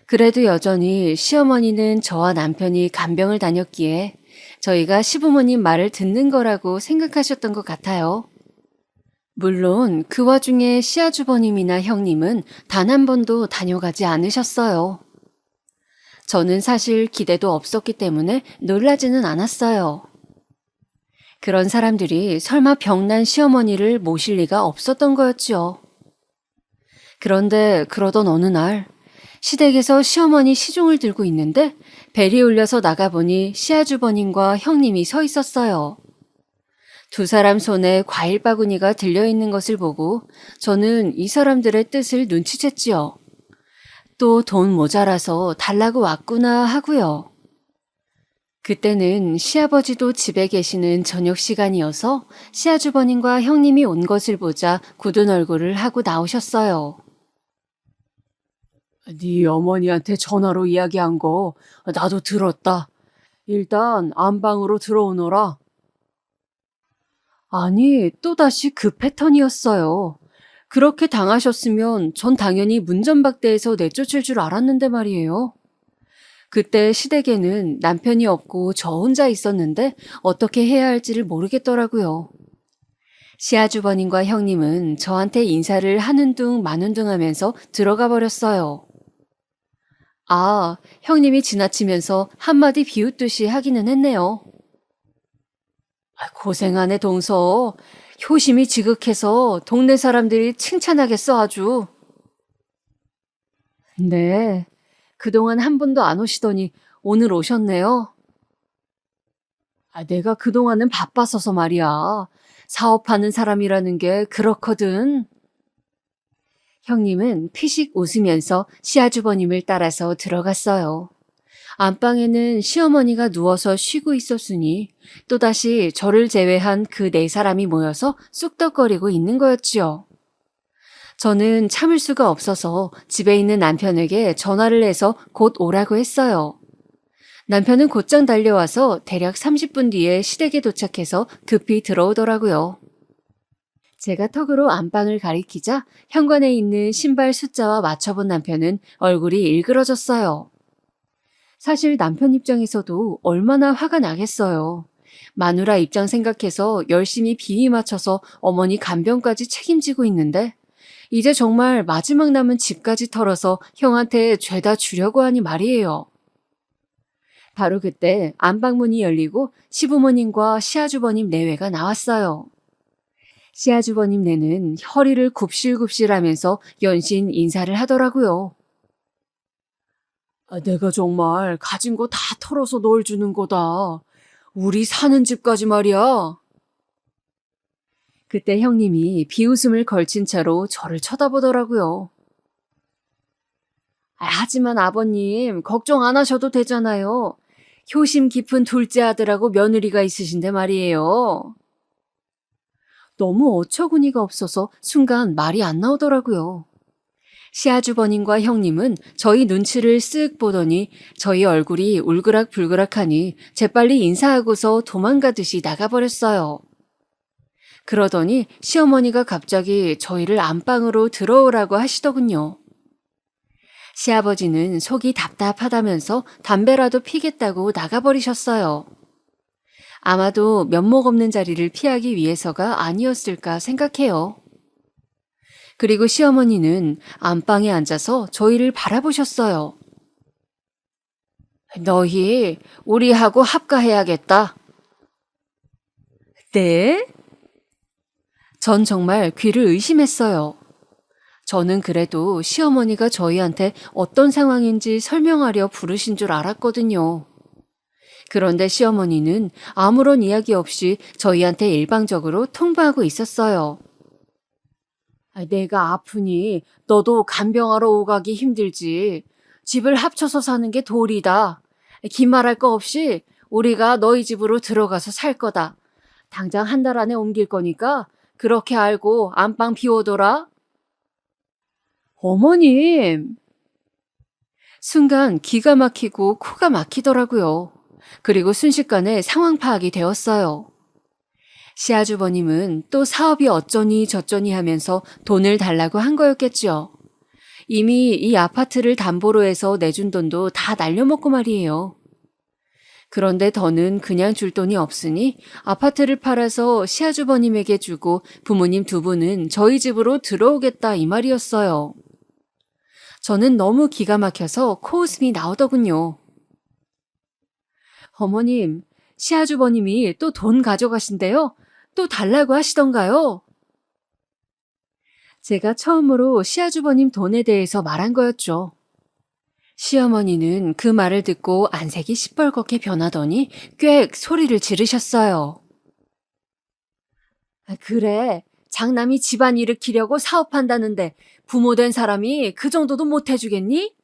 그래도 여전히 시어머니는 저와 남편이 간병을 다녔기에 저희가 시부모님 말을 듣는 거라고 생각하셨던 것 같아요. 물론 그 와중에 시아주버님이나 형님은 단 한 번도 다녀가지 않으셨어요. 저는 사실 기대도 없었기 때문에 놀라지는 않았어요. 그런 사람들이 설마 병난 시어머니를 모실 리가 없었던 거였죠. 그런데 그러던 어느 날 시댁에서 시어머니 시중을 들고 있는데 벨이 울려서 나가보니 시아주버님과 형님이 서 있었어요. 두 사람 손에 과일 바구니가 들려있는 것을 보고 저는 이 사람들의 뜻을 눈치챘지요. 또 돈 모자라서 달라고 왔구나 하고요. 그때는 시아버지도 집에 계시는 저녁 시간이어서 시아주버님과 형님이 온 것을 보자 굳은 얼굴을 하고 나오셨어요. 네 어머니한테 전화로 이야기한 거 나도 들었다. 일단 안방으로 들어오너라. 아니, 또다시 그 패턴이었어요. 그렇게 당하셨으면 전 당연히 문전박대에서 내쫓을 줄 알았는데 말이에요. 그때 시댁에는 남편이 없고 저 혼자 있었는데 어떻게 해야 할지를 모르겠더라고요. 시아주버님과 형님은 저한테 인사를 하는 둥 마는 둥 하면서 들어가 버렸어요. 형님이 지나치면서 한마디 비웃듯이 하기는 했네요. 고생하네 동서. 효심이 지극해서 동네 사람들이 칭찬하겠어 아주. 네, 그동안 한 번도 안 오시더니 오늘 오셨네요. 내가 그동안은 바빴어서 말이야. 사업하는 사람이라는 게 그렇거든. 형님은 피식 웃으면서 시아주버님을 따라서 들어갔어요. 안방에는 시어머니가 누워서 쉬고 있었으니 또다시 저를 제외한 그 네 사람이 모여서 쑥덕거리고 있는 거였지요. 저는 참을 수가 없어서 집에 있는 남편에게 전화를 해서 곧 오라고 했어요. 남편은 곧장 달려와서 대략 30분 뒤에 시댁에 도착해서 급히 들어오더라고요. 제가 턱으로 안방을 가리키자 현관에 있는 신발 숫자와 맞춰본 남편은 얼굴이 일그러졌어요. 사실 남편 입장에서도 얼마나 화가 나겠어요. 마누라 입장 생각해서 열심히 비위 맞춰서 어머니 간병까지 책임지고 있는데 이제 정말 마지막 남은 집까지 털어서 형한테 죄다 주려고 하니 말이에요. 바로 그때 안방문이 열리고 시부모님과 시아주버님 내외가 나왔어요. 시아주버님 내는 허리를 굽실굽실하면서 연신 인사를 하더라고요. 내가 정말 가진 거 다 털어서 널 주는 거다. 우리 사는 집까지 말이야. 그때 형님이 비웃음을 걸친 채로 저를 쳐다보더라고요. 하지만 아버님, 걱정 안 하셔도 되잖아요. 효심 깊은 둘째 아들하고 며느리가 있으신데 말이에요. 너무 어처구니가 없어서 순간 말이 안 나오더라고요. 시아주버님과 형님은 저희 눈치를 쓱 보더니 저희 얼굴이 울그락불그락하니 재빨리 인사하고서 도망가듯이 나가버렸어요. 그러더니 시어머니가 갑자기 저희를 안방으로 들어오라고 하시더군요. 시아버지는 속이 답답하다면서 담배라도 피겠다고 나가버리셨어요. 아마도 면목 없는 자리를 피하기 위해서가 아니었을까 생각해요. 그리고 시어머니는 안방에 앉아서 저희를 바라보셨어요. 너희 우리하고 합가해야겠다. 네? 전 정말 귀를 의심했어요. 저는 그래도 시어머니가 저희한테 어떤 상황인지 설명하려 부르신 줄 알았거든요. 그런데 시어머니는 아무런 이야기 없이 저희한테 일방적으로 통보하고 있었어요. 내가 아프니 너도 간병하러 오가기 힘들지. 집을 합쳐서 사는 게 도리다. 기말할 거 없이 우리가 너희 집으로 들어가서 살 거다. 당장 한 달 안에 옮길 거니까 그렇게 알고 안방 비워둬라. 어머님! 순간 기가 막히고 코가 막히더라고요. 그리고 순식간에 상황 파악이 되었어요. 시아주버님은 또 사업이 어쩌니 저쩌니 하면서 돈을 달라고 한 거였겠죠. 이미 이 아파트를 담보로 해서 내준 돈도 다 날려먹고 말이에요. 그런데 더는 그냥 줄 돈이 없으니 아파트를 팔아서 시아주버님에게 주고 부모님 두 분은 저희 집으로 들어오겠다 이 말이었어요. 저는 너무 기가 막혀서 코웃음이 나오더군요. 어머님, 시아주버님이 또 돈 가져가신대요? 또 달라고 하시던가요? 제가 처음으로 시아주버님 돈에 대해서 말한 거였죠. 시어머니는 그 말을 듣고 안색이 시뻘겋게 변하더니 꽥 소리를 지르셨어요. 그래, 장남이 집안 일으키려고 사업한다는데 부모된 사람이 그 정도도 못 해주겠니?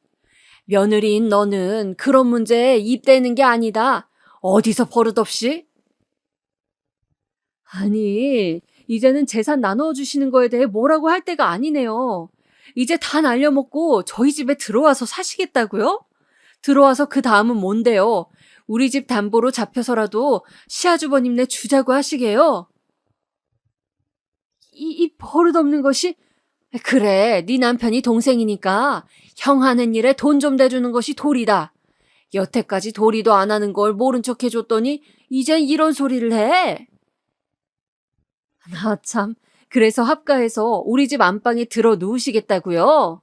며느리인 너는 그런 문제에 입대는 게 아니다. 어디서 버릇없이? 아니, 이제는 재산 나눠주시는 거에 대해 뭐라고 할 때가 아니네요. 이제 다 날려먹고 저희 집에 들어와서 사시겠다고요? 들어와서 그 다음은 뭔데요? 우리 집 담보로 잡혀서라도 시아주버님네 주자고 하시게요? 이 버릇없는 것이? 그래, 네 남편이 동생이니까 형 하는 일에 돈 좀 대주는 것이 도리다. 여태까지 도리도 안 하는 걸 모른 척 해줬더니 이젠 이런 소리를 해. 나 참, 그래서 합가해서 우리 집 안방에 들어 누우시겠다고요?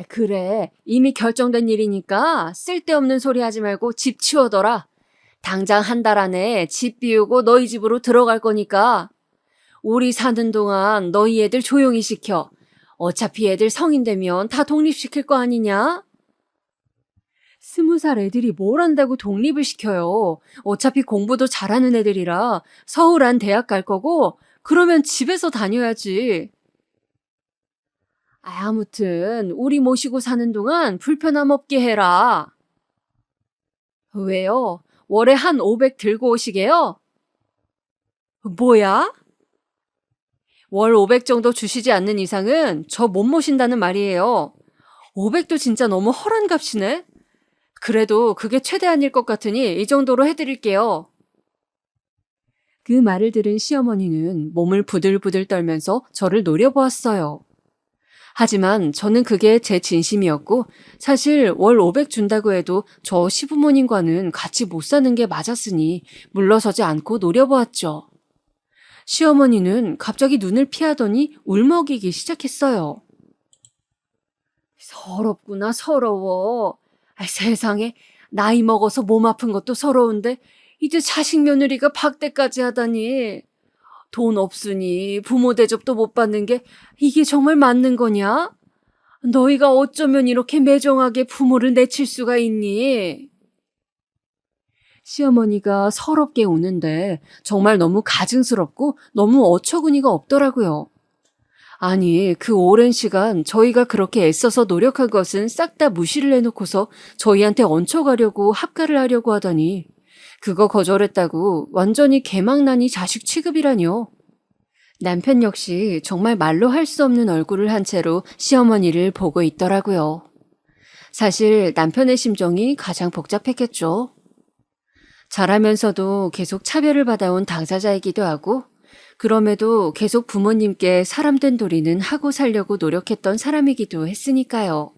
그래, 이미 결정된 일이니까 쓸데없는 소리 하지 말고 집 치워둬라. 당장 한 달 안에 집 비우고 너희 집으로 들어갈 거니까. 우리 사는 동안 너희 애들 조용히 시켜. 어차피 애들 성인 되면 다 독립시킬 거 아니냐? 20살 애들이 뭘 한다고 독립을 시켜요. 어차피 공부도 잘하는 애들이라 서울 안 대학 갈 거고 그러면 집에서 다녀야지. 아무튼 우리 모시고 사는 동안 불편함 없게 해라. 왜요? 월에 한 500 들고 오시게요? 뭐야? 월 500 정도 주시지 않는 이상은 저 못 모신다는 말이에요. 500도 진짜 너무 허란 값이네. 그래도 그게 최대한일 것 같으니 이 정도로 해드릴게요. 그 말을 들은 시어머니는 몸을 부들부들 떨면서 저를 노려보았어요. 하지만 저는 그게 제 진심이었고 사실 월 500 준다고 해도 저 시부모님과는 같이 못 사는 게 맞았으니 물러서지 않고 노려보았죠. 시어머니는 갑자기 눈을 피하더니 울먹이기 시작했어요. 서럽구나, 서러워. 세상에, 나이 먹어서 몸 아픈 것도 서러운데 이제 자식 며느리가 박대까지 하다니. 돈 없으니 부모 대접도 못 받는 게 이게 정말 맞는 거냐? 너희가 어쩌면 이렇게 매정하게 부모를 내칠 수가 있니? 시어머니가 서럽게 우는데 정말 너무 가증스럽고 너무 어처구니가 없더라고요. 아니, 그 오랜 시간 저희가 그렇게 애써서 노력한 것은 싹 다 무시를 해놓고서 저희한테 얹혀가려고 합가를 하려고 하다니 그거 거절했다고 완전히 개망나니 자식 취급이라뇨. 남편 역시 정말 말로 할 수 없는 얼굴을 한 채로 시어머니를 보고 있더라고요. 사실 남편의 심정이 가장 복잡했겠죠. 잘하면서도 계속 차별을 받아온 당사자이기도 하고 그럼에도 계속 부모님께 사람된 도리는 하고 살려고 노력했던 사람이기도 했으니까요.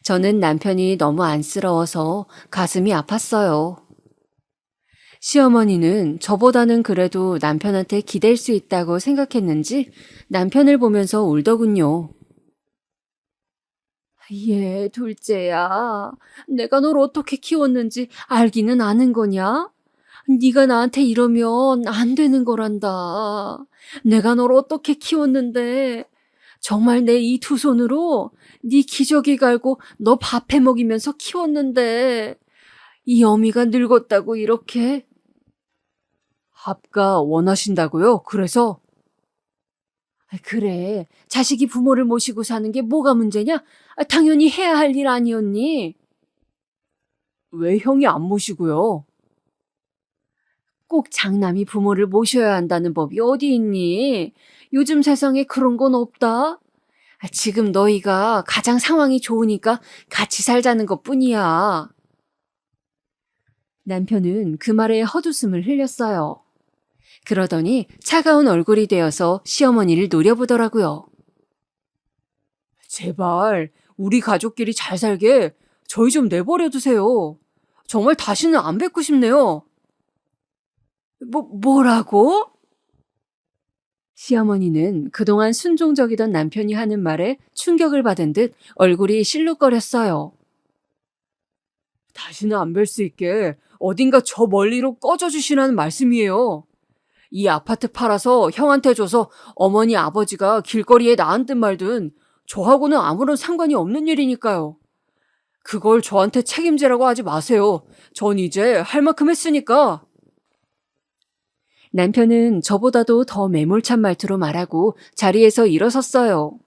저는 남편이 너무 안쓰러워서 가슴이 아팠어요. 시어머니는 저보다는 그래도 남편한테 기댈 수 있다고 생각했는지 남편을 보면서 울더군요. 얘 둘째야, 내가 널 어떻게 키웠는지 알기는 아는 거냐? 네가 나한테 이러면 안 되는 거란다. 내가 널 어떻게 키웠는데 정말 내 이 두 손으로 네 기저귀 갈고 너 밥해 먹이면서 키웠는데 이 어미가 늙었다고 이렇게. 합가 원하신다고요? 그래서? 그래, 자식이 부모를 모시고 사는 게 뭐가 문제냐? 당연히 해야 할 일 아니었니? 왜 형이 안 모시고요? 꼭 장남이 부모를 모셔야 한다는 법이 어디 있니? 요즘 세상에 그런 건 없다. 지금 너희가 가장 상황이 좋으니까 같이 살자는 것뿐이야. 남편은 그 말에 헛웃음을 흘렸어요. 그러더니 차가운 얼굴이 되어서 시어머니를 노려보더라고요. 제발 우리 가족끼리 잘 살게 저희 좀 내버려 두세요. 정말 다시는 안 뵙고 싶네요. 뭐라고? 시어머니는 그동안 순종적이던 남편이 하는 말에 충격을 받은 듯 얼굴이 실룩거렸어요. 다시는 안 뵐 수 있게 어딘가 저 멀리로 꺼져 주시라는 말씀이에요. 이 아파트 팔아서 형한테 줘서 어머니 아버지가 길거리에 나앉든 말든 저하고는 아무런 상관이 없는 일이니까요. 그걸 저한테 책임지라고 하지 마세요. 전 이제 할 만큼 했으니까. 남편은 저보다도 더 매몰찬 말투로 말하고 자리에서 일어섰어요.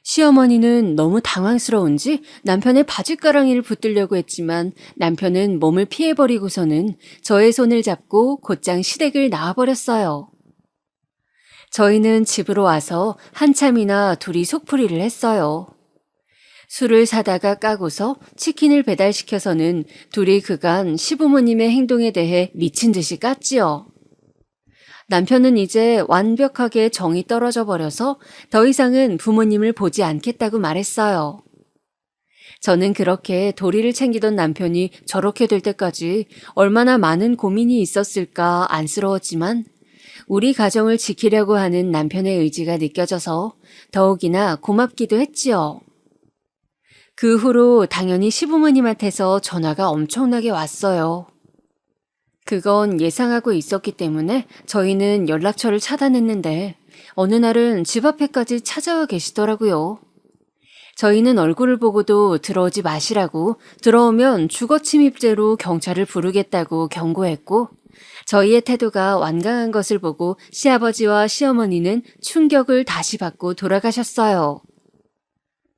시어머니는 너무 당황스러운지 남편의 바짓가랑이를 붙들려고 했지만 남편은 몸을 피해버리고서는 저의 손을 잡고 곧장 시댁을 나와버렸어요. 저희는 집으로 와서 한참이나 둘이 속풀이를 했어요. 술을 사다가 까고서 치킨을 배달시켜서는 둘이 그간 시부모님의 행동에 대해 미친 듯이 깠지요. 남편은 이제 완벽하게 정이 떨어져 버려서 더 이상은 부모님을 보지 않겠다고 말했어요. 저는 그렇게 도리를 챙기던 남편이 저렇게 될 때까지 얼마나 많은 고민이 있었을까 안쓰러웠지만 우리 가정을 지키려고 하는 남편의 의지가 느껴져서 더욱이나 고맙기도 했지요. 그 후로 당연히 시부모님한테서 전화가 엄청나게 왔어요. 그건 예상하고 있었기 때문에 저희는 연락처를 차단했는데 어느 날은 집 앞에까지 찾아와 계시더라고요. 저희는 얼굴을 보고도 들어오지 마시라고 들어오면 주거침입죄로 경찰을 부르겠다고 경고했고 저희의 태도가 완강한 것을 보고 시아버지와 시어머니는 충격을 다시 받고 돌아가셨어요.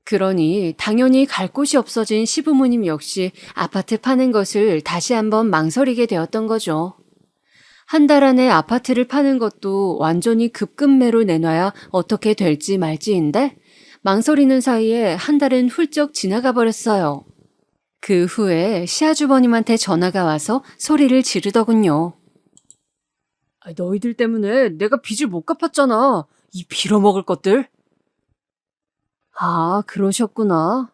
그러니 당연히 갈 곳이 없어진 시부모님 역시 아파트 파는 것을 다시 한번 망설이게 되었던 거죠. 한 달 안에 아파트를 파는 것도 완전히 급급매로 내놔야 어떻게 될지 말지인데 망설이는 사이에 한 달은 훌쩍 지나가 버렸어요. 그 후에 시아주버님한테 전화가 와서 소리를 지르더군요. 너희들 때문에 내가 빚을 못 갚았잖아. 이 빌어먹을 것들. 아, 그러셨구나.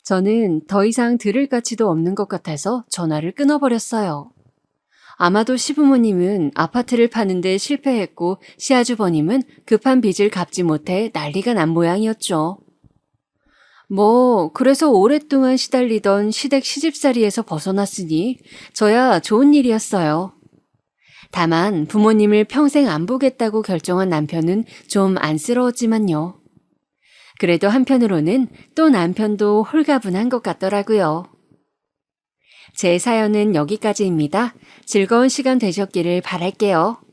저는 더 이상 들을 가치도 없는 것 같아서 전화를 끊어버렸어요. 아마도 시부모님은 아파트를 파는데 실패했고 시아주버님은 급한 빚을 갚지 못해 난리가 난 모양이었죠. 그래서 오랫동안 시달리던 시댁 시집살이에서 벗어났으니 저야 좋은 일이었어요. 다만 부모님을 평생 안 보겠다고 결정한 남편은 좀 안쓰러웠지만요. 그래도 한편으로는 또 남편도 홀가분한 것 같더라고요. 제 사연은 여기까지입니다. 즐거운 시간 되셨기를 바랄게요.